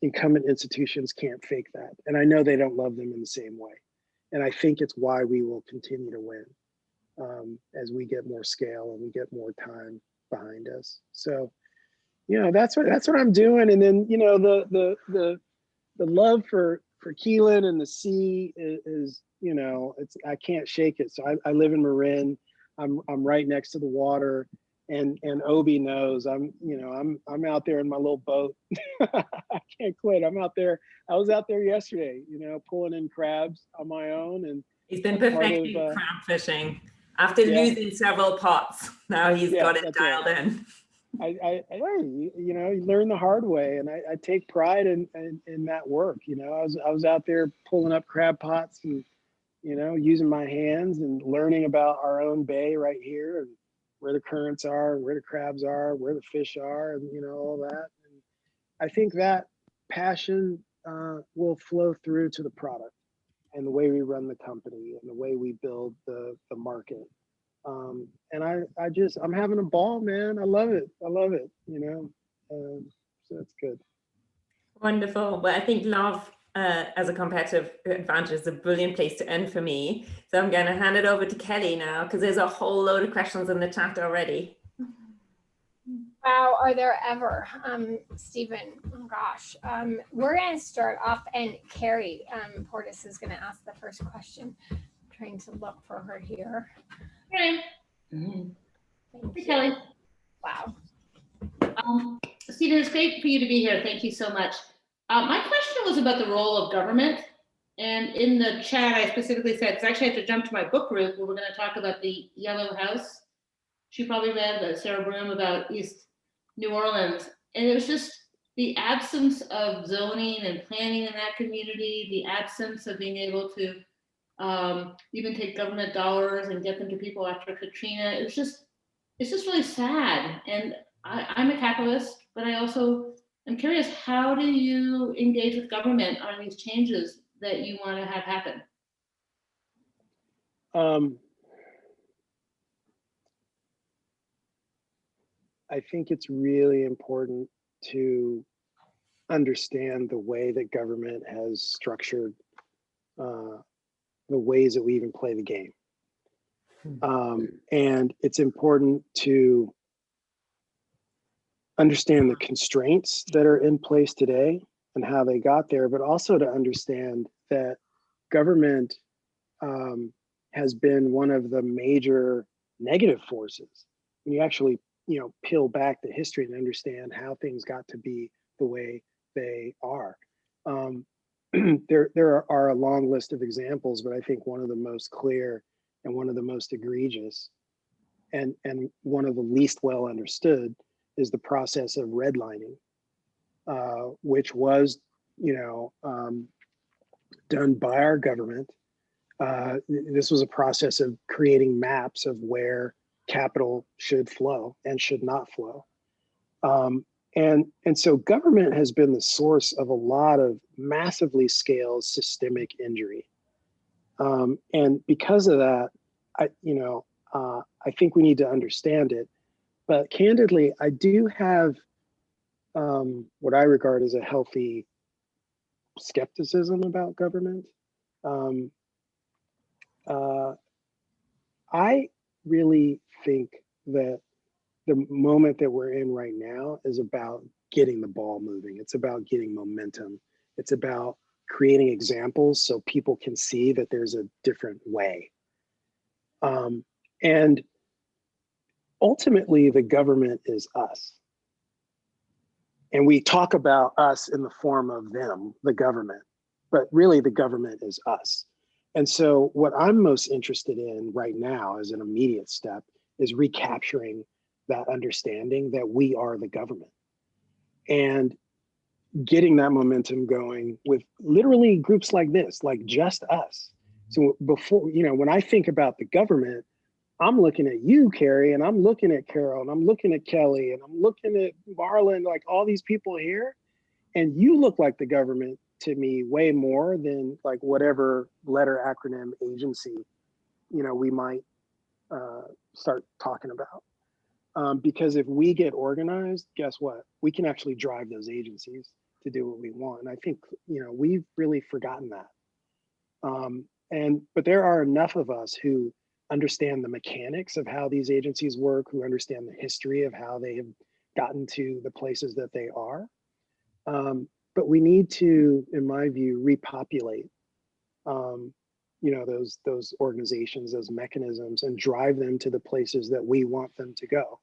incumbent institutions can't fake that. And I know they don't love them in the same way. And I think it's why we will continue to win. As we get more scale and we get more time behind us. So, you know, that's what I'm doing. And then, you know, the love for Keelan and the sea is, you know, I can't shake it. So I live in Marin. I'm right next to the water, and Obi knows I'm out there in my little boat. I can't quit. I'm out there. I was out there yesterday, you know, pulling in crabs on my own, and he's been perfecting crab fishing. After losing several pots, now he's got it dialed in. I you know, you learn the hard way, and I take pride in that work. You know, I was out there pulling up crab pots and, you know, using my hands and learning about our own bay right here, and where the currents are, where the crabs are, where the fish are, and, you know, all that. And I think that passion will flow through to the product and the way we run the company and the way we build the market. And I'm having a ball, man. I love it, you know, so it's good. Wonderful. Well, I think love as a competitive advantage is a brilliant place to end for me. So I'm going to hand it over to Kelly now, because there's a whole load of questions in the chat already. Wow, are there ever? Stephen, oh gosh. We're going to start off, and Carrie Portis is going to ask the first question. I'm trying to look for her here. Hey. Hey, Kelly. Wow. Stephen, it's great for you to be here. Thank you so much. My question was about the role of government. And in the chat, I specifically said, because I actually had to jump to my book group where we're going to talk about the Yellow House. She probably read Sarah Broom about East New Orleans. And it was just the absence of zoning and planning in that community, the absence of being able to even take government dollars and get them to people after Katrina. It's just really sad. And I'm a capitalist, but I also am curious, how do you engage with government on these changes that you want to have happen? I think it's really important to understand the way that government has structured the ways that we even play the game. And it's important to understand the constraints that are in place today and how they got there, but also to understand that government has been one of the major negative forces when you actually, peel back the history and understand how things got to be the way they are. There are a long list of examples, but I think one of the most clear and one of the most egregious and one of the least well understood is the process of redlining, which was, done by our government. This was a process of creating maps of where capital should flow and should not flow. And so government has been the source of a lot of massively scaled systemic injury. And because of that, I think we need to understand it. But candidly, I do have what I regard as a healthy skepticism about government. I really think that the moment that we're in right now is about getting the ball moving. It's about getting momentum. It's about creating examples so people can see that there's a different way. And ultimately, the government is us. And we talk about us in the form of them, the government, but really the government is us. And so what I'm most interested in right now as an immediate step is recapturing that understanding that we are the government and getting that momentum going with literally groups like this, like Just Us. So before, when I think about the government, I'm looking at you, Carrie, and I'm looking at Carol, and I'm looking at Kelly, and I'm looking at Marlon, like all these people here. And you look like the government to me way more than like whatever letter acronym agency, we might start talking about. Because if we get organized, guess what? We can actually drive those agencies to do what we want. And I think, we've really forgotten that. But there are enough of us who understand the mechanics of how these agencies work, who understand the history of how they have gotten to the places that they are. But we need to, in my view, repopulate, those organizations, those mechanisms, and drive them to the places that we want them to go.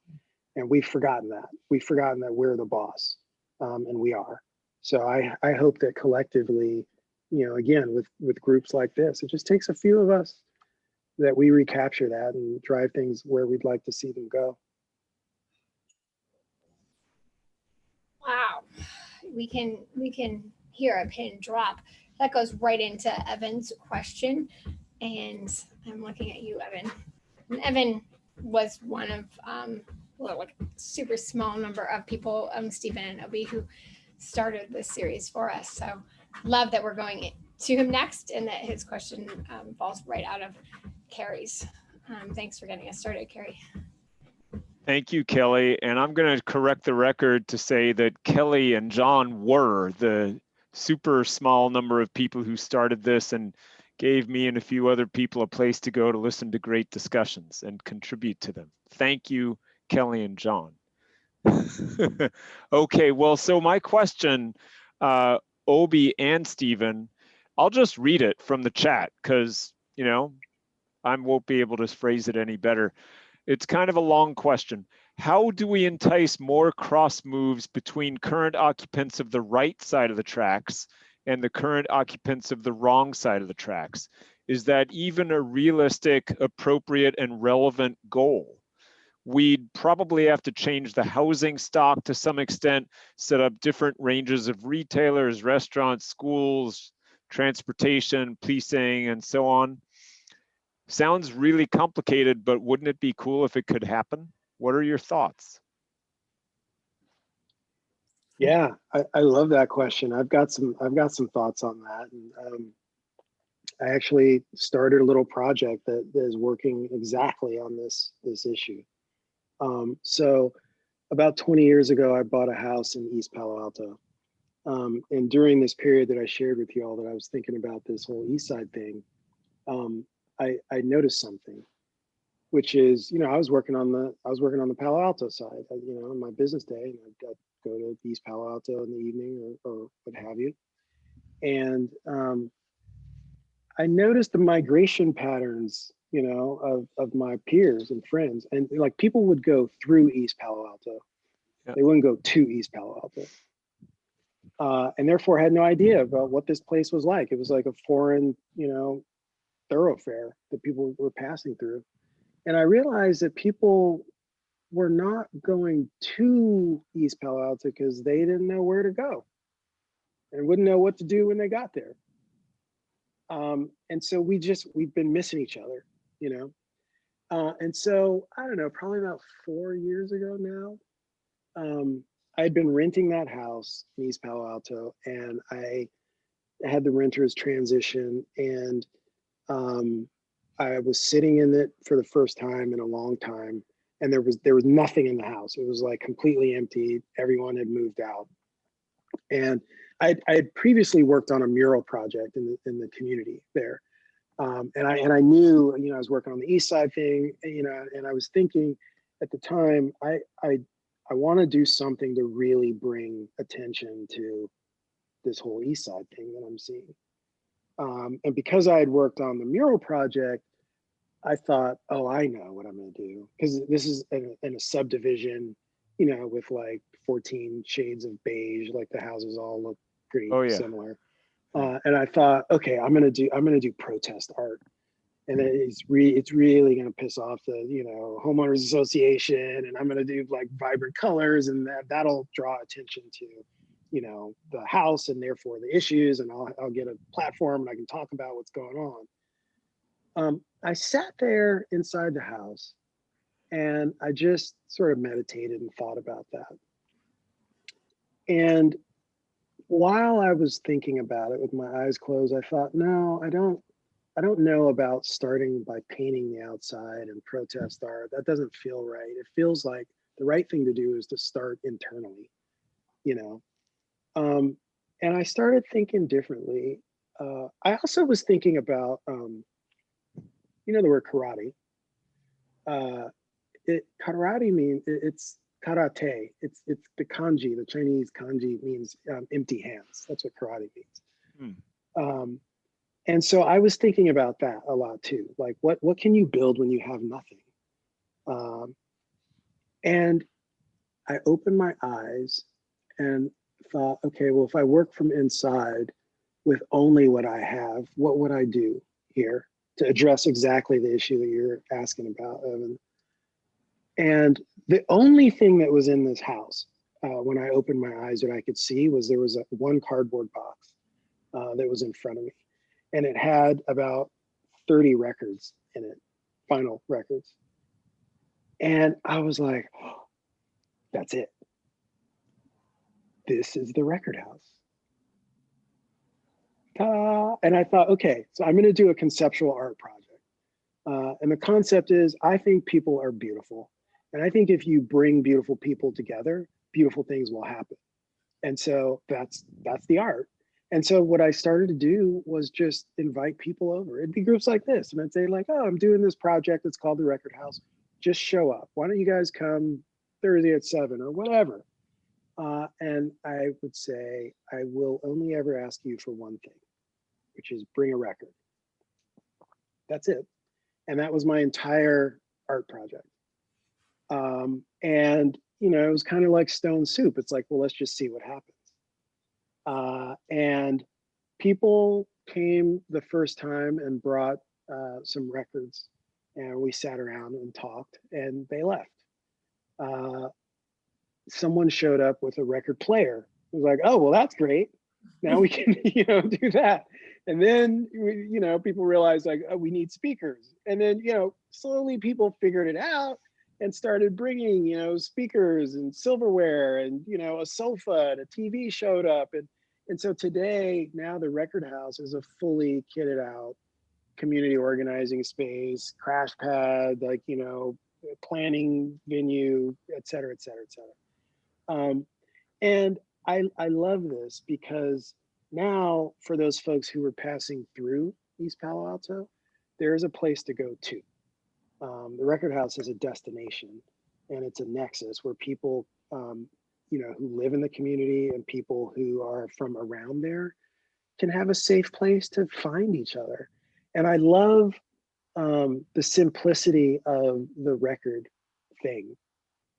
And we've forgotten that. We've forgotten that we're the boss, and we are. So I hope that collectively, again, with groups like this, it just takes a few of us that we recapture that and drive things where we'd like to see them go. Wow, we can hear a pin drop. That goes right into Evan's question, and I'm looking at you, Evan. And Evan was one of like a super small number of people, Stephen and Obi, who started this series for us. So love that we're going to him next, and that his question falls right out of Carrie's. Thanks for getting us started, Carrie. Thank you, Kelly. And I'm going to correct the record to say that Kelly and John were the super small number of people who started this and gave me and a few other people a place to go to listen to great discussions and contribute to them. Thank you, Kelly and John. Okay, well, so my question, Obi and Stephen, I'll just read it from the chat because, I won't be able to phrase it any better. It's kind of a long question. How do we entice more cross moves between current occupants of the right side of the tracks and the current occupants of the wrong side of the tracks? Is that even a realistic, appropriate, and relevant goal? We'd probably have to change the housing stock to some extent, set up different ranges of retailers, restaurants, schools, transportation, policing, and so on. Sounds really complicated, but wouldn't it be cool if it could happen? What are your thoughts? Yeah, I love that question. I've got some thoughts on that. And I actually started a little project that is working exactly on this issue. So about 20 years ago, I bought a house in East Palo Alto. And during this period that I shared with you all that I was thinking about this whole East Side thing, I noticed something, which is, I was working on the Palo Alto side, on my business day, and I'd go to East Palo Alto in the evening or what have you. And I noticed the migration patterns, you know, of my peers and friends. And like people would go through East Palo Alto. Yeah. They wouldn't go to East Palo Alto. And therefore had no idea about what this place was like. It was like a foreign, you know, thoroughfare that people were passing through. And I realized that people were not going to East Palo Alto because they didn't know where to go and wouldn't know what to do when they got there. And so we've been missing each other, you know? And so, I don't know, probably about 4 years ago now, I had been renting that house in East Palo Alto, and I had the renters transition, and I was sitting in it for the first time in a long time, and there was nothing in the house. It was like completely empty. Everyone had moved out, and I had previously worked on a mural project in the community there, and I knew, you know, I was working on the East Side thing, you know, and I was thinking at the time, I want to do something to really bring attention to this whole East Side thing that I'm seeing. And because I had worked on the mural project, I thought, oh, I know what I'm going to do, because this is in a subdivision, you know, with like 14 shades of beige, like the houses all look pretty Oh, yeah. similar. And I thought, okay, I'm going to do protest art. And then it's really going to piss off the, you know, homeowners association, and I'm going to do like vibrant colors, and that'll draw attention to, you know, the house and therefore the issues, and I'll get a platform and I can talk about what's going on. I sat there inside the house and I just sort of meditated and thought about that. And while I was thinking about it with my eyes closed, I thought, no, I don't know about starting by painting the outside and protest art. That doesn't feel right. It feels like the right thing to do is to start internally, you know? And I started thinking differently. I also was thinking about, you know, the word karate. Karate means, it's karate. It's the kanji, the Chinese kanji means empty hands. That's what karate means. And so I was thinking about that a lot too. Like, what can you build when you have nothing? And I opened my eyes and thought, okay, well, if I work from inside with only what I have, what would I do here to address exactly the issue that you're asking about, Evan? And the only thing that was in this house when I opened my eyes that I could see was there was one cardboard box that was in front of me. And it had about 30 records in it, vinyl records. And I was like, oh, that's it. This is the record house. Ta-da! And I thought, okay, so I'm going to do a conceptual art project. And the concept is, I think people are beautiful. And I think if you bring beautiful people together, beautiful things will happen. And so that's the art. And so what I started to do was just invite people over. It'd be groups like this. And I'd say like, oh, I'm doing this project. It's called the Record House. Just show up. Why don't you guys come Thursday at 7 or whatever? And I would say, I will only ever ask you for one thing, which is bring a record. That's it. And that was my entire art project. And, you know, it was kind of like Stone Soup. It's like, well, let's just see what happens. And people came the first time and brought some records, and we sat around and talked, and they left. Someone showed up with a record player. It was like, oh, well, that's great. Now we can, you know, do that. And then, you know, people realized like, oh, we need speakers. And then, you know, slowly people figured it out and started bringing, you know, speakers and silverware and, you know, a sofa and a TV showed up. And so today, now the Record House is a fully kitted out community organizing space, crash pad, like, you know, planning venue, et cetera, et cetera, et cetera. And I love this because now for those folks who are passing through East Palo Alto, there is a place to go to. The Record House is a destination, and it's a nexus where people, you know, who live in the community and people who are from around there can have a safe place to find each other. And I love the simplicity of the record thing,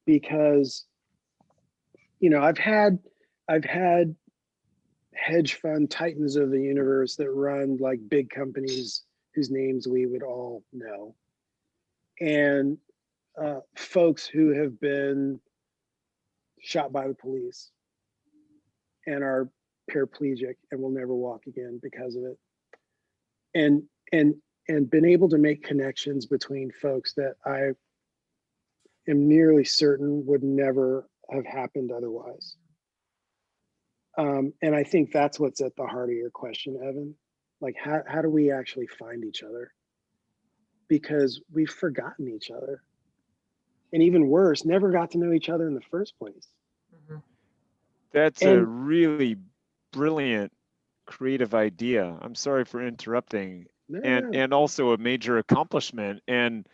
because, you know, I've had hedge fund titans of the universe that run like big companies whose names we would all know, and folks who have been shot by the police and are paraplegic and will never walk again because of it, and been able to make connections between folks that I am nearly certain would never have happened otherwise. And I think that's what's at the heart of your question, Evan. Like, how do we actually find each other? Because we've forgotten each other. And even worse, never got to know each other in the first place. That's a And- really brilliant, creative idea. I'm sorry for interrupting. No, And also a major accomplishment. And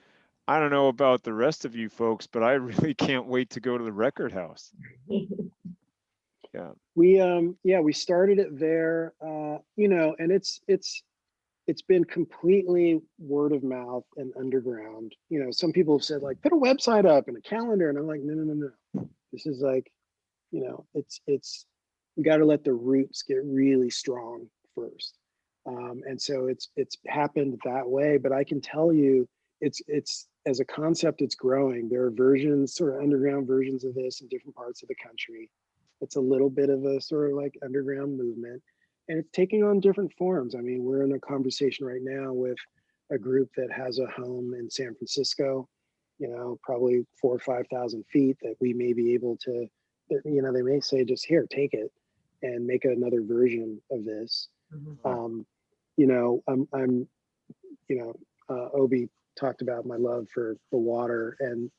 I don't know about the rest of you folks, but I really can't wait to go to the record house. Yeah. we started it there, you know, and it's been completely word of mouth and underground. You know, some people have said like, put a website up and a calendar, and I'm like, no. This is like, you know, it's we got to let the roots get really strong first. And so it's happened that way, but I can tell you, it's as a concept, it's growing. There are versions, sort of underground versions of this in different parts of the country. It's a little bit of a sort of like underground movement, and it's taking on different forms. I mean, we're in a conversation right now with a group that has a home in San Francisco, you know, probably 4,000 or 5,000 feet, that we may be able to, you know, they may say, just here, take it and make another version of this. You know, I'm, you know, Obi talked about my love for the water and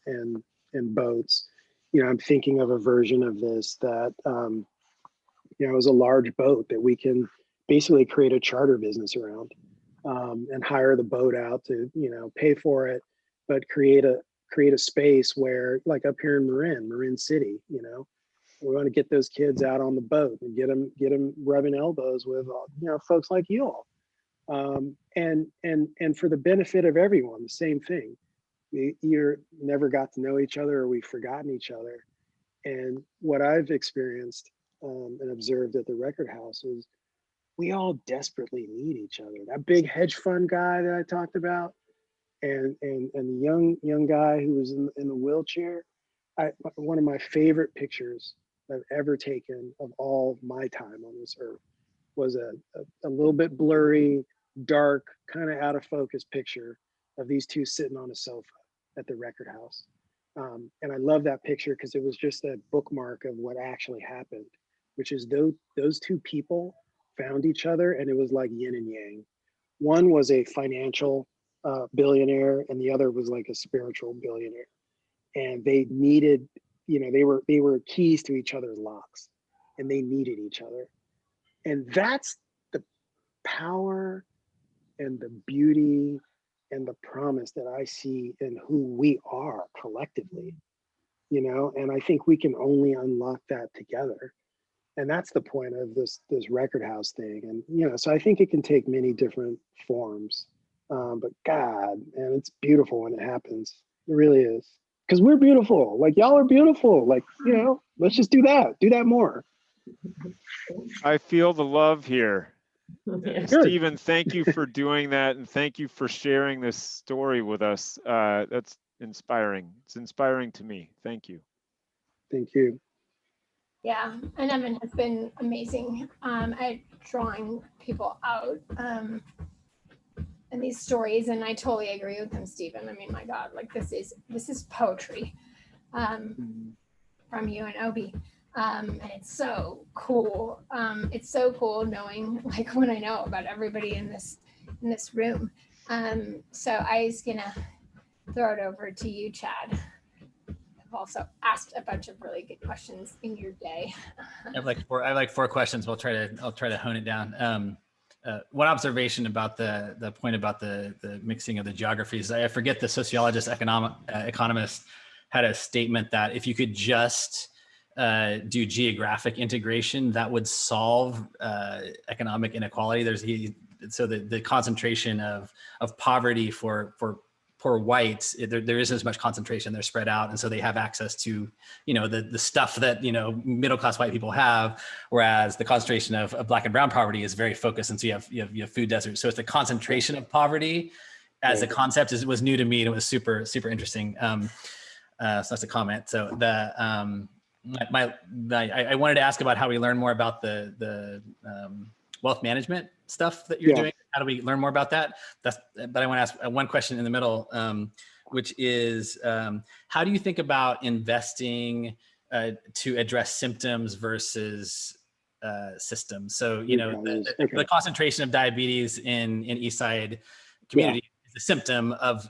boats. You know, I'm thinking of a version of this that, you know, is a large boat that we can basically create a charter business around, and hire the boat out to, you know, pay for it, but create a space where, like up here in Marin City, you know, we want to get those kids out on the boat and get them rubbing elbows with, you know, folks like you all. And for the benefit of everyone, the same thing. You never got to know each other, or we've forgotten each other. And what I've experienced and observed at the record house is we all desperately need each other. That big hedge fund guy that I talked about, and the young guy who was in the wheelchair. One of my favorite pictures I've ever taken of all my time on this earth was a little bit blurry, dark, kind of out of focus picture of these two sitting on a sofa at the record house. And I love that picture because it was just a bookmark of what actually happened, which is those two people found each other, and it was like yin and yang. One was a financial billionaire, and the other was like a spiritual billionaire. And they needed, you know, they were keys to each other's locks, and they needed each other. And that's the power and the beauty and the promise that I see in who we are collectively, you know. And I think we can only unlock that together. And that's the point of this record house thing. And, you know, so I think it can take many different forms. But God, and it's beautiful when it happens. It really is. Because we're beautiful. Like, y'all are beautiful. Like, you know, let's just do that more. I feel the love here. Yeah. Stephen, thank you for doing that, and thank you for sharing this story with us. That's inspiring. It's inspiring to me. Thank you. Thank you. Yeah, and Evan has been amazing at drawing people out in these stories, and I totally agree with him, Stephen. I mean, my God, like this is poetry from you and Obi, and it's so cool. It's so cool knowing like what I know about everybody in this room. So I was gonna throw it over to you, Chad. I've also asked a bunch of really good questions in your day. I have like four questions. I'll try to hone it down. One observation about the point about the mixing of the geographies. I forget the sociologist economist had a statement that if you could just do geographic integration, that would solve economic inequality. so the concentration of poverty for poor whites, there isn't as much concentration. They're spread out, and so they have access to, you know, the stuff that, you know, middle class white people have, whereas the concentration of Black and brown poverty is very focused, and so you have food deserts. So it's the concentration of poverty as a concept was new to me, and it was super interesting. So that's a comment. So I wanted to ask about how we learn more about the wealth management stuff that you're doing. How do we learn more about that? But I want to ask one question in the middle, which is, how do you think about investing to address symptoms versus systems? So, you know, the concentration of diabetes in East Side community is a symptom of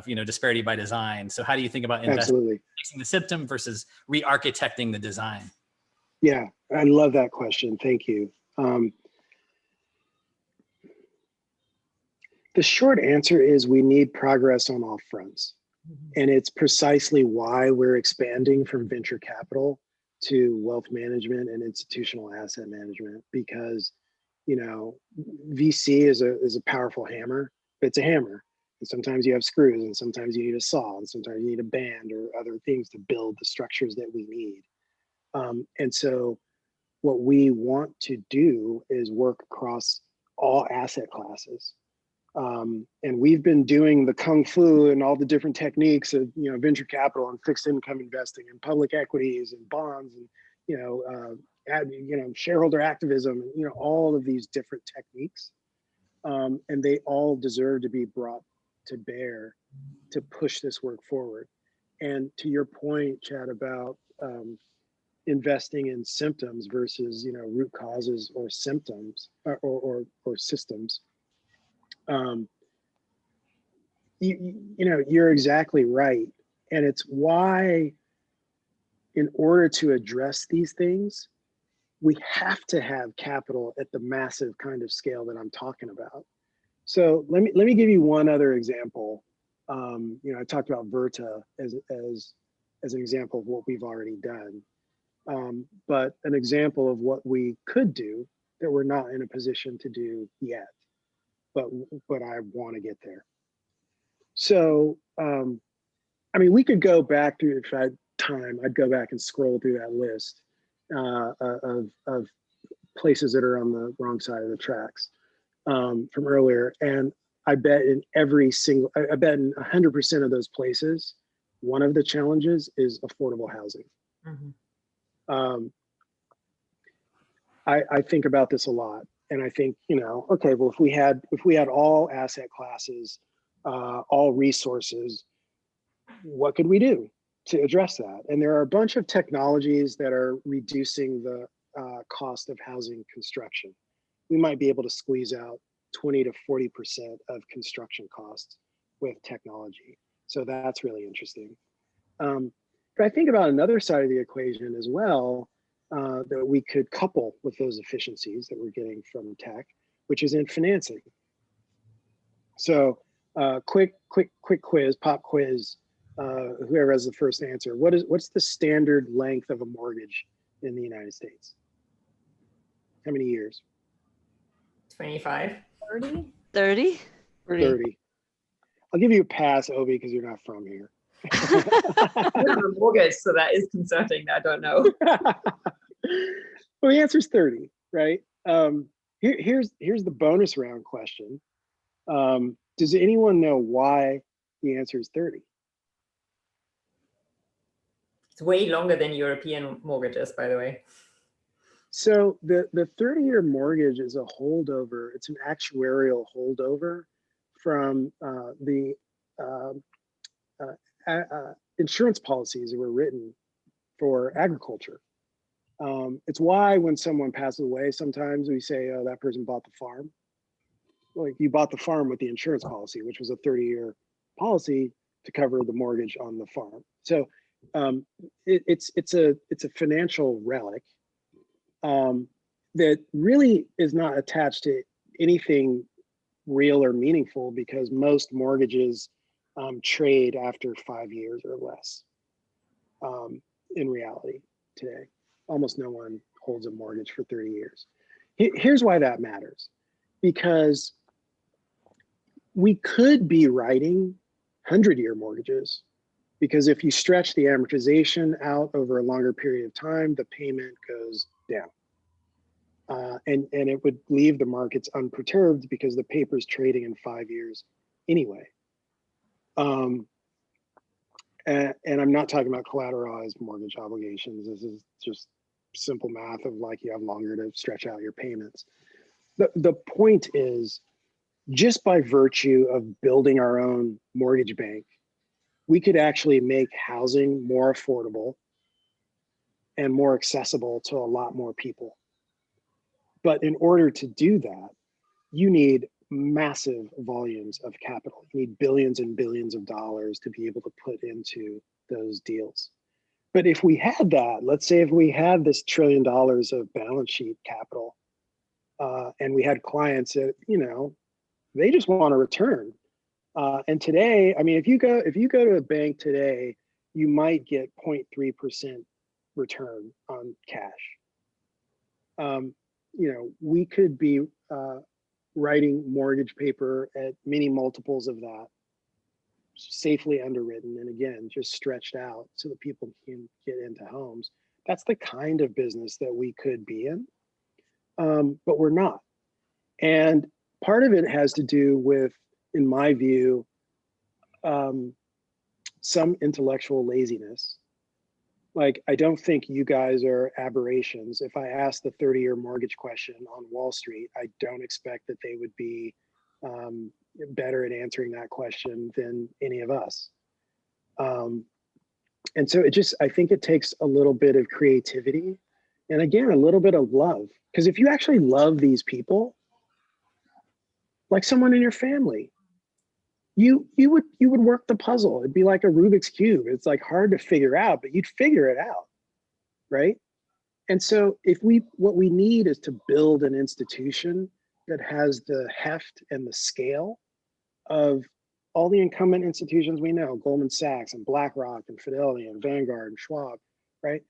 you know, disparity by design. So how do you think about investing, fixing the symptom versus re-architecting the design? Yeah, I love that question. Thank you. The short answer is we need progress on all fronts. And it's precisely why we're expanding from venture capital to wealth management and institutional asset management, because, you know, VC is a powerful hammer. It's a hammer. And sometimes you have screws, and sometimes you need a saw, and sometimes you need a band or other things to build the structures that we need. And so what we want to do is work across all asset classes. And we've been doing the kung fu and all the different techniques of, you know, venture capital and fixed income investing and public equities and bonds and, you know, shareholder activism, and, you know, all of these different techniques. And they all deserve to be brought to bear to push this work forward. And to your point, Chad, about investing in symptoms versus, you know, root causes or symptoms or systems. You know, you're exactly right. And it's why, in order to address these things, we have to have capital at the massive kind of scale that I'm talking about. So let me give you one other example. You know, I talked about Virta as an example of what we've already done. But an example of what we could do that we're not in a position to do yet, but I want to get there. So, I mean, we could go back through, if I had time, I'd go back and scroll through that list of places that are on the wrong side of the tracks from earlier. And I bet in I bet in 100% of those places, one of the challenges is affordable housing. Mm-hmm. I think about this a lot, and I think, you know, okay, well, if we had all asset classes, all resources, what could we do to address that? And there are a bunch of technologies that are reducing the cost of housing construction. We might be able to squeeze out 20 to 40% of construction costs with technology. So that's really interesting. But I think about another side of the equation as well, that we could couple with those efficiencies that we're getting from tech, which is in financing. So quick quiz, pop quiz, whoever has the first answer. What's the standard length of a mortgage in the United States? How many years? 25. 30? 30? 30. I'll give you a pass, Obi, because you're not from here. I have a mortgage, so that is concerning. I don't know. Well, the answer is 30, right? Here's the bonus round question. Does anyone know why the answer is 30? It's way longer than European mortgages, by the way. So the 30-year mortgage is a holdover. It's an actuarial holdover from the insurance policies that were written for agriculture. It's why when someone passes away, sometimes we say, oh, that person bought the farm. Like, you bought the farm with the insurance policy, which was a 30-year policy to cover the mortgage on the farm. So it's a financial relic that really is not attached to anything real or meaningful, because most mortgages trade after 5 years or less. In reality today, almost no one holds a mortgage for 30 years. Here's why that matters. because we could be writing 100-year mortgages, because if you stretch the amortization out over a longer period of time, the payment goes down. And it would leave the markets unperturbed because the paper's trading in 5 years anyway. And I'm not talking about collateralized mortgage obligations. This is just simple math of like you have longer to stretch out your payments. The point is, just by virtue of building our own mortgage bank, we could actually make housing more affordable and more accessible to a lot more people. But in order to do that, you need massive volumes of capital. You need billions and billions of dollars to be able to put into those deals. But if we had that, let's say if we had this $1 trillion of balance sheet capital, and we had clients that, you know, they just want a return. And today, I mean, if you go to a bank today, you might get 0.3% return on cash. You know, we could be writing mortgage paper at many multiples of that, safely underwritten, and again, just stretched out so that people can get into homes. That's the kind of business that we could be in, but we're not. And part of it has to do with, in my view, some intellectual laziness. Like, I don't think you guys are aberrations. If I ask the 30-year mortgage question on Wall Street, I don't expect that they would be better at answering that question than any of us. And so I think it takes a little bit of creativity, and again, a little bit of love. Because if you actually love these people, like someone in your family, you would work the puzzle. It'd be like a Rubik's Cube. It's like hard to figure out, but you'd figure it out, right? And so what we need is to build an institution that has the heft and the scale of all the incumbent institutions we know, Goldman Sachs and BlackRock and Fidelity and Vanguard and Schwab, right?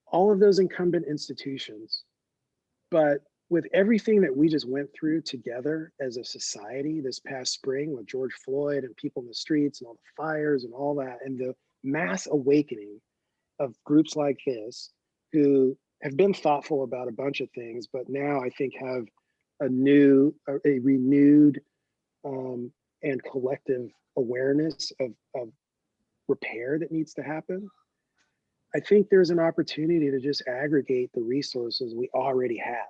All of those incumbent institutions, but with everything that we just went through together as a society this past spring with George Floyd and people in the streets and all the fires and all that, and the mass awakening of groups like this who have been thoughtful about a bunch of things, but now I think have a renewed and collective awareness of repair that needs to happen. I think there's an opportunity to just aggregate the resources we already have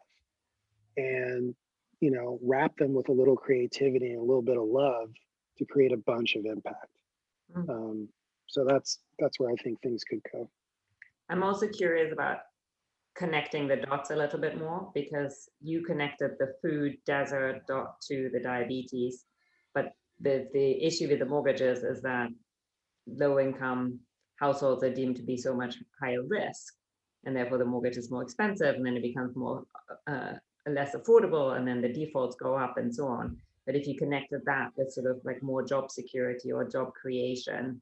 and, you know, wrap them with a little creativity and a little bit of love to create a bunch of impact. So that's where I think things could go. I'm also curious about connecting the dots a little bit more, because you connected the food desert dot to the diabetes, but the issue with the mortgages is that low income households are deemed to be so much higher risk, and therefore the mortgage is more expensive, and then it becomes more less affordable, and then the defaults go up and so on. But if you connected that with sort of like more job security or job creation,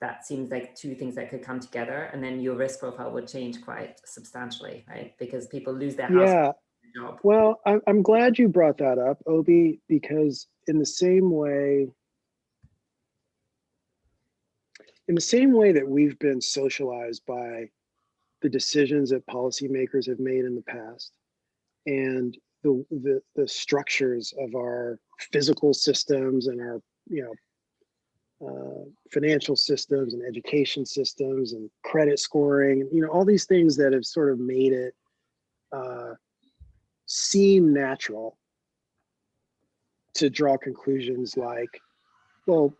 that seems like two things that could come together, and then your risk profile would change quite substantially, right? Because people lose their house. Yeah. Job. Well, I'm glad you brought that up, Obi, because in the same way that we've been socialized by the decisions that policymakers have made in the past, and the structures of our physical systems and our, you know, financial systems and education systems and credit scoring, you know, all these things that have sort of made it seem natural to draw conclusions like, well,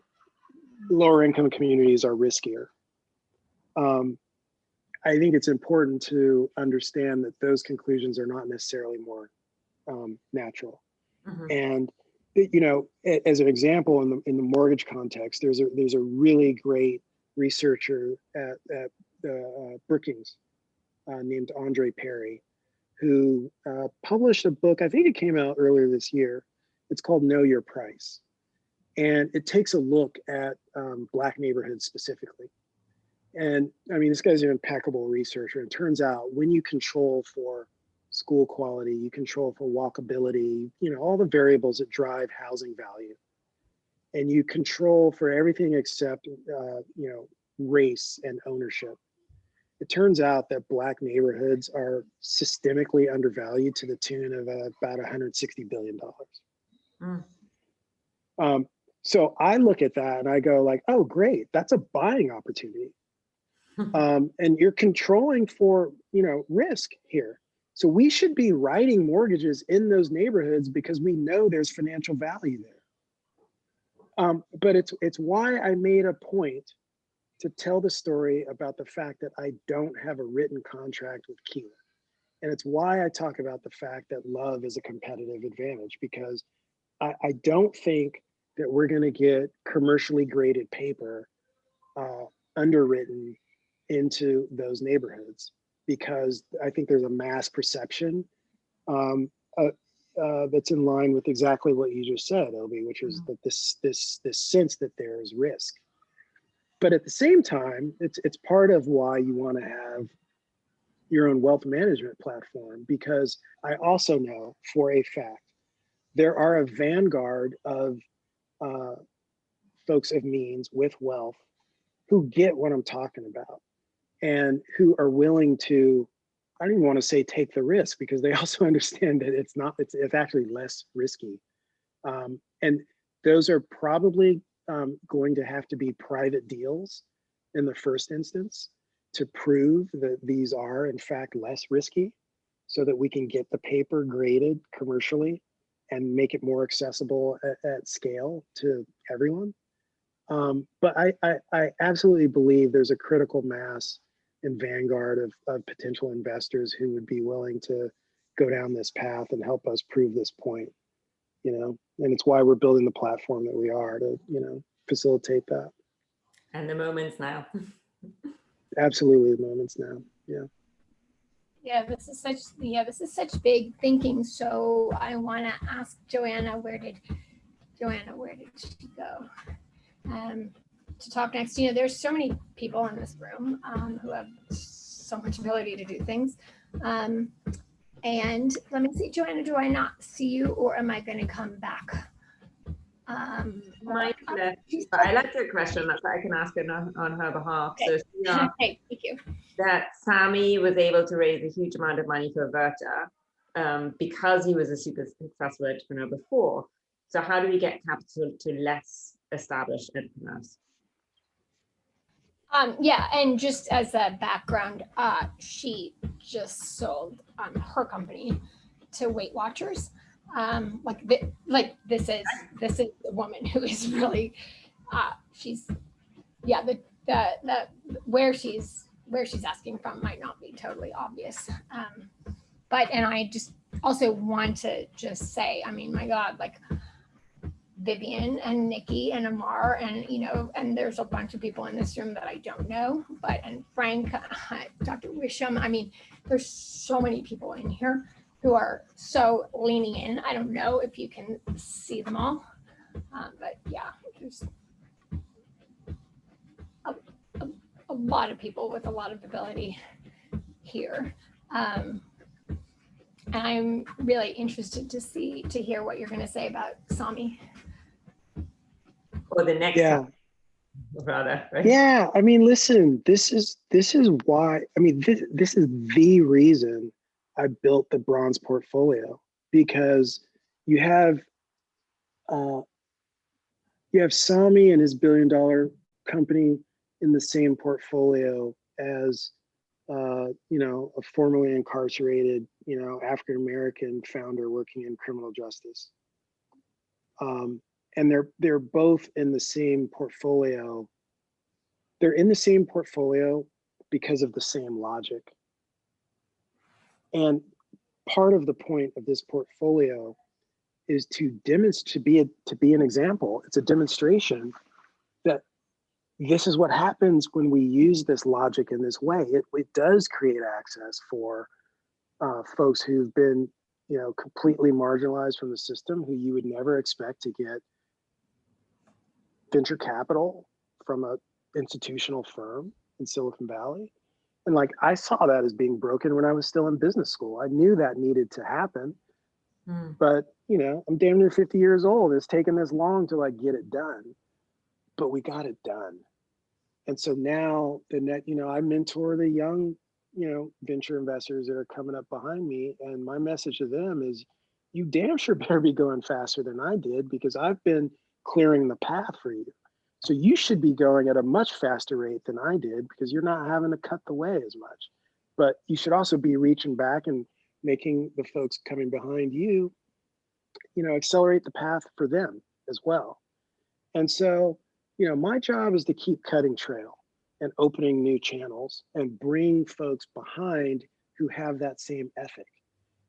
lower income communities are riskier. I think it's important to understand that those conclusions are not necessarily more natural. Mm-hmm. And you know, as an example, in the mortgage context, there's a really great researcher at Brookings named Andre Perry, who published a book. I think it came out earlier this year. It's called Know Your Price, and it takes a look at Black neighborhoods specifically. And I mean, this guy's an impeccable researcher. It turns out when you control for school quality, you control for walkability, all the variables that drive housing value. And you control for everything except, race and ownership. It turns out that Black neighborhoods are systemically undervalued to the tune of about $160 billion. So I look at that and I go like, oh, great, that's a buying opportunity. And you're controlling for, risk here. So we should be writing mortgages in those neighborhoods because we know there's financial value there. But it's why I made a point to tell the story about the fact that I don't have a written contract with Kia. And it's why I talk about the fact that love is a competitive advantage, because I don't think that we're going to get commercially graded paper underwritten into those neighborhoods, because I think there's a mass perception that's in line with exactly what you just said, Obi, which is that this sense that there is risk. But at the same time, it's part of why you want to have your own wealth management platform, because I also know for a fact there are a vanguard of folks of means with wealth who get what I'm talking about and who are willing to, I don't even want to say take the risk, because they also understand that it's actually less risky. And those are probably going to have to be private deals in the first instance to prove that these are in fact less risky, so that we can get the paper graded commercially and make it more accessible at scale to everyone. But I absolutely believe there's a critical mass and vanguard of potential investors who would be willing to go down this path and help us prove this point, and it's why we're building the platform that we are to, facilitate that. And the moment's now. Absolutely, the moment's now. Yeah. Yeah, this is such big thinking. So I want to ask Joanna, where did she go? To talk next. There's so many people in this room who have so much ability to do things. And let me see, Joanna, do I not see you, or am I going to come back? I like the question that I can ask on her behalf. Okay. So she asked Hey, thank you. that Sami was able to raise a huge amount of money for Verta because he was a super successful entrepreneur before. So how do we get capital to less established entrepreneurs? Yeah, and just as a background, she just sold her company to Weight Watchers. This is a woman who is really, she's, yeah, the where she's asking from might not be totally obvious. And I just also want to just say, I mean, my God, like Vivian and Nikki and Amar and, and there's a bunch of people in this room that I don't know, and Frank, Dr. Wisham, I mean, there's so many people in here who are so leaning in. I don't know if you can see them all, but yeah, there's a lot of people with a lot of ability here. And I'm really interested to hear what you're going to say about Sami. Or the next Yeah. rather, right? Yeah, I mean, listen, this is why, I mean, this is the reason I built the Bronze portfolio, because you have Sami and his $1 billion company in the same portfolio as a formerly incarcerated, African-American founder working in criminal justice. And they're both in the same portfolio. They're in the same portfolio because of the same logic. And part of the point of this portfolio is to demonstrate, to be an example. It's a demonstration that this is what happens when we use this logic in this way. It does create access for folks who've been, completely marginalized from the system, who you would never expect to get venture capital from an institutional firm in Silicon Valley. And like, I saw that as being broken when I was still in business school. I knew that needed to happen, but you know, I'm damn near 50 years old. It's taken this long to like get it done, but we got it done. And so now you know, I mentor the young, you know, venture investors that are coming up behind me. And my message to them is, you damn sure better be going faster than I did, because I've been clearing the path for you. So you should be going at a much faster rate than I did, because you're not having to cut the way as much. But you should also be reaching back and making the folks coming behind you, you know, accelerate the path for them as well. And so, you know, my job is to keep cutting trail and opening new channels and bring folks behind who have that same ethic.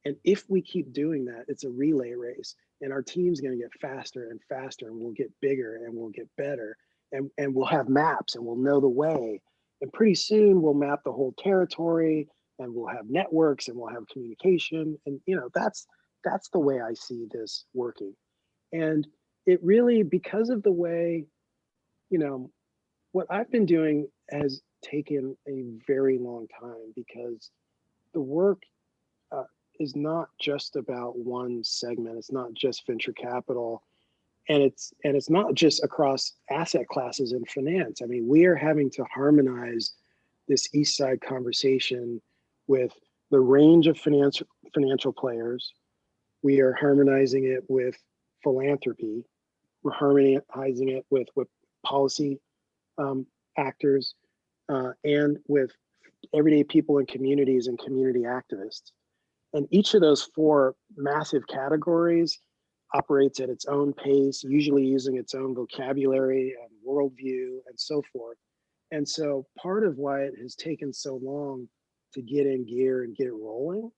And if we keep doing that, it's a relay race, and our team's going to get faster and faster, and we'll get bigger and we'll get better, and we'll have maps and we'll know the way. And pretty soon we'll map the whole territory, and we'll have networks and we'll have communication. And, you know, that's the way I see this working. And it really, because of the way, you know, what I've been doing has taken a very long time, because the work is not just about one segment. It's not just venture capital, and it's not just across asset classes in finance. I mean, we are having to harmonize this East Side conversation with the range of financial players. We are harmonizing it with philanthropy. We're harmonizing it with policy actors, and with everyday people in communities and community activists. And each of those four massive categories operates at its own pace, usually using its own vocabulary and worldview and so forth. And so part of why it has taken so long to get in gear and get it rolling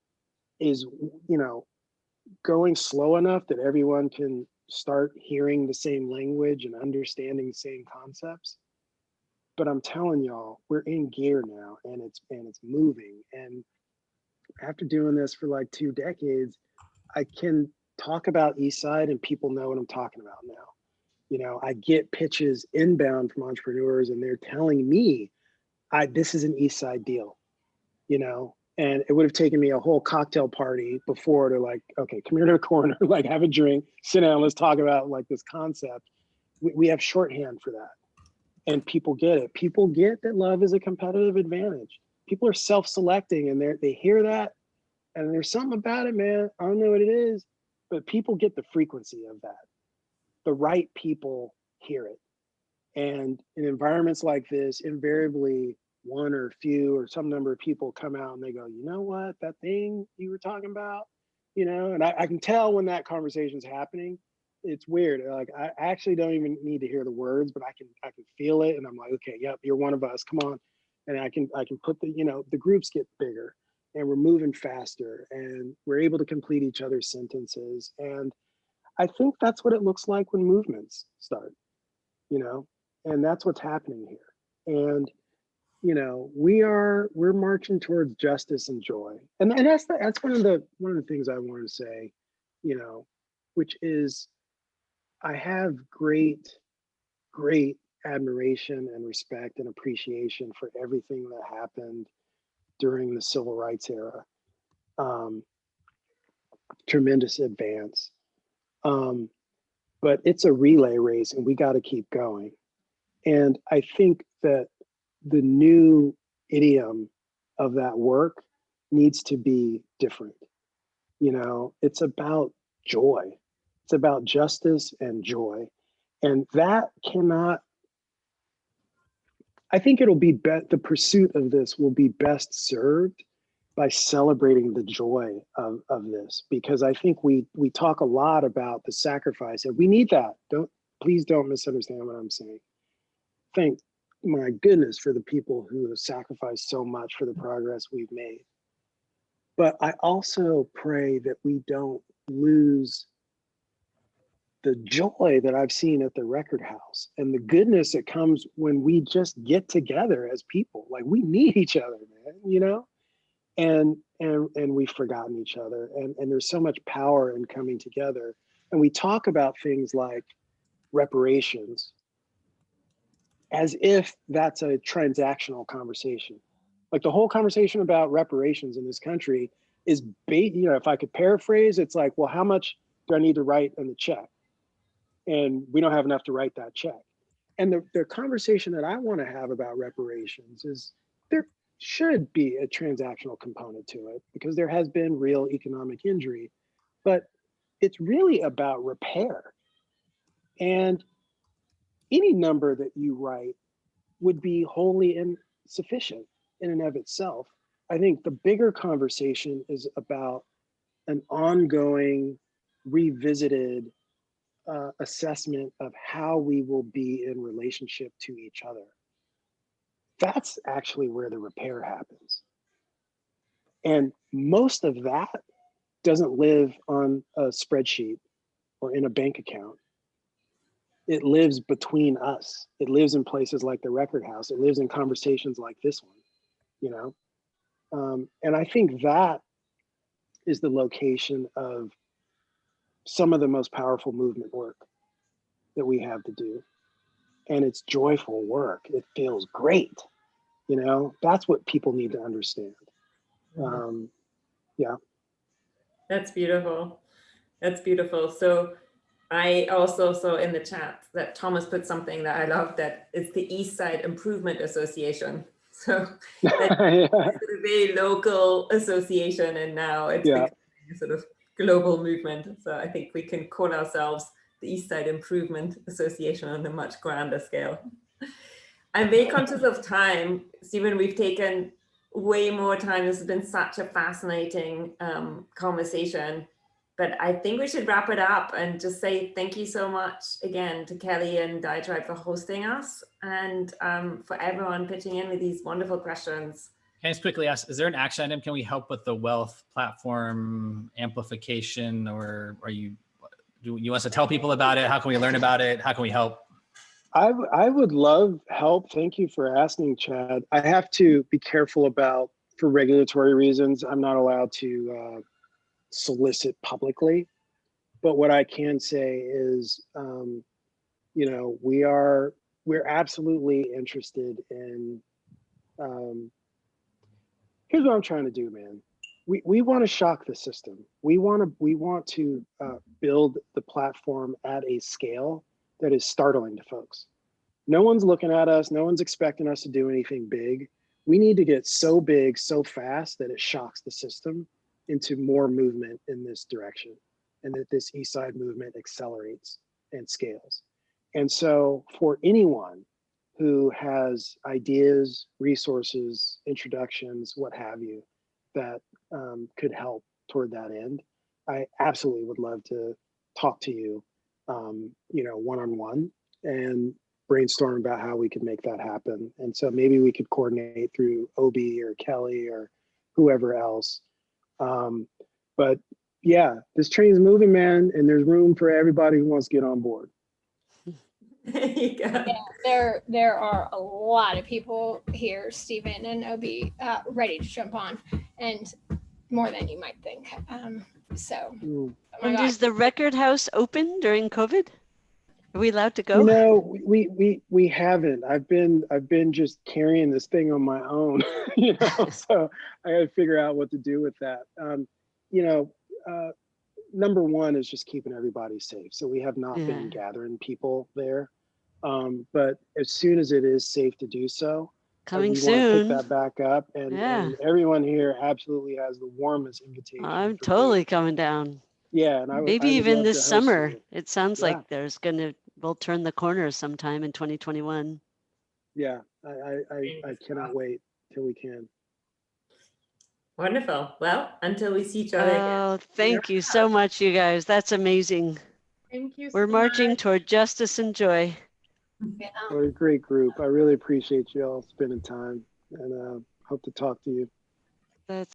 is, you know, going slow enough that everyone can start hearing the same language and understanding the same concepts. But I'm telling y'all, we're in gear now, and it's moving. And after doing this for like 2 decades, I can talk about East Side and people know what I'm talking about now. You know, I get pitches inbound from entrepreneurs, and they're telling me, this is an East Side deal, you know, and it would have taken me a whole cocktail party before to like, okay, come here to the corner, like have a drink, sit down, let's talk about like this concept. We have shorthand for that. And people get it. People get that love is a competitive advantage. People are self-selecting, and they hear that, and there's something about it, man. I don't know what it is, but people get the frequency of that. The right people hear it. And in environments like this, invariably one or few or some number of people come out and they go, you know what, that thing you were talking about, you know, and I can tell when that conversation's happening. It's weird. Like, I actually don't even need to hear the words, but I can feel it. And I'm like, okay, yep, you're one of us. Come on. And I can put the, you know, the groups get bigger, and we're moving faster, and we're able to complete each other's sentences. And I think that's what it looks like when movements start, you know, and that's what's happening here. And, you know, we're marching towards justice and joy. And that's one of the things I want to say, you know, which is, I have great admiration and respect and appreciation for everything that happened during the civil rights era. Tremendous advance. But it's a relay race, and we got to keep going. And I think that the new idiom of that work needs to be different. You know, it's about joy. It's about justice and joy. And that cannot, I think it'll be, the pursuit of this will be best served by celebrating the joy of this, because I think we talk a lot about the sacrifice, and we need that. Please don't misunderstand what I'm saying. Thank my goodness for the people who have sacrificed so much for the progress we've made. But I also pray that we don't lose the joy that I've seen at the Record House, and the goodness that comes when we just get together as people. Like, we need each other, man, you know? And we've forgotten each other, and there's so much power in coming together. And we talk about things like reparations as if that's a transactional conversation. Like the whole conversation about reparations in this country is if I could paraphrase, it's like, well, how much do I need to write in the check? And we don't have enough to write that check. And the conversation that I want to have about reparations is there should be a transactional component to it because there has been real economic injury, but it's really about repair. And any number that you write would be wholly insufficient in and of itself. I think the bigger conversation is about an ongoing, revisited assessment of how we will be in relationship to each other. That's actually where the repair happens. And most of that doesn't live on a spreadsheet or in a bank account. It lives between us. It lives in places like the Record House. It lives in conversations like this one, you know? And I think that is the location of some of the most powerful movement work that we have to do. And it's joyful work. It feels great. You know, that's what people need to understand. Yeah. That's beautiful. That's beautiful. So I also saw in the chat that Thomas put something that I love, that it's the East Side Improvement Association. So that's Yeah. a very local association, and now it's Yeah. becoming a sort of global movement. So I think we can call ourselves the East Side Improvement Association on a much grander scale. I'm very conscious of time. Stephen, we've taken way more time. This has been such a fascinating conversation, but I think we should wrap it up and just say thank you so much again to Kelly and Diatribe for hosting us, and for everyone pitching in with these wonderful questions. Can I just quickly ask, is there an action item? Can we help with the wealth platform amplification, or do you want us to tell people about it? How can we learn about it? How can we help? I would love help. Thank you for asking, Chad. I have to be careful about, for regulatory reasons, I'm not allowed to solicit publicly. But what I can say is, you know, we're absolutely interested in, here's what I'm trying to do, man. We want to shock the system. We want to build the platform at a scale that is startling to folks. No one's looking at us. No one's expecting us to do anything big. We need to get so big, so fast that it shocks the system into more movement in this direction, and that this East Side movement accelerates and scales. And so for anyone who has ideas, resources, introductions, what have you, that could help toward that end, I absolutely would love to talk to you, you know, one-on-one and brainstorm about how we could make that happen. And so maybe we could coordinate through Obi or Kelly or whoever else. But yeah, this train's moving, man, and there's room for everybody who wants to get on board. There you go. Yeah, there are a lot of people here, Stephen and Obi, ready to jump on, and more than you might think. So, oh my And God. is the Record House open during COVID? Are we allowed to go? You know, we haven't. I've been just carrying this thing on my own, you know. So I got to figure out what to do with that. You know, number one is just keeping everybody safe. So we have not been gathering people there. But as soon as it is safe to do so, Coming we want to soon. pick that back up. And everyone here absolutely has the warmest invitation. I'm for totally me. coming down. Yeah, and Maybe I would even love this to host summer. you. It sounds Yeah. like we'll turn the corner sometime in 2021. Yeah, I cannot wait till we can. Wonderful. Well, until we see each other again. Oh, thank you so much, you guys. That's amazing. Thank you. We're so marching much. toward justice and joy. Yeah. What a great group. I really appreciate you all spending time, and hope to talk to you. That's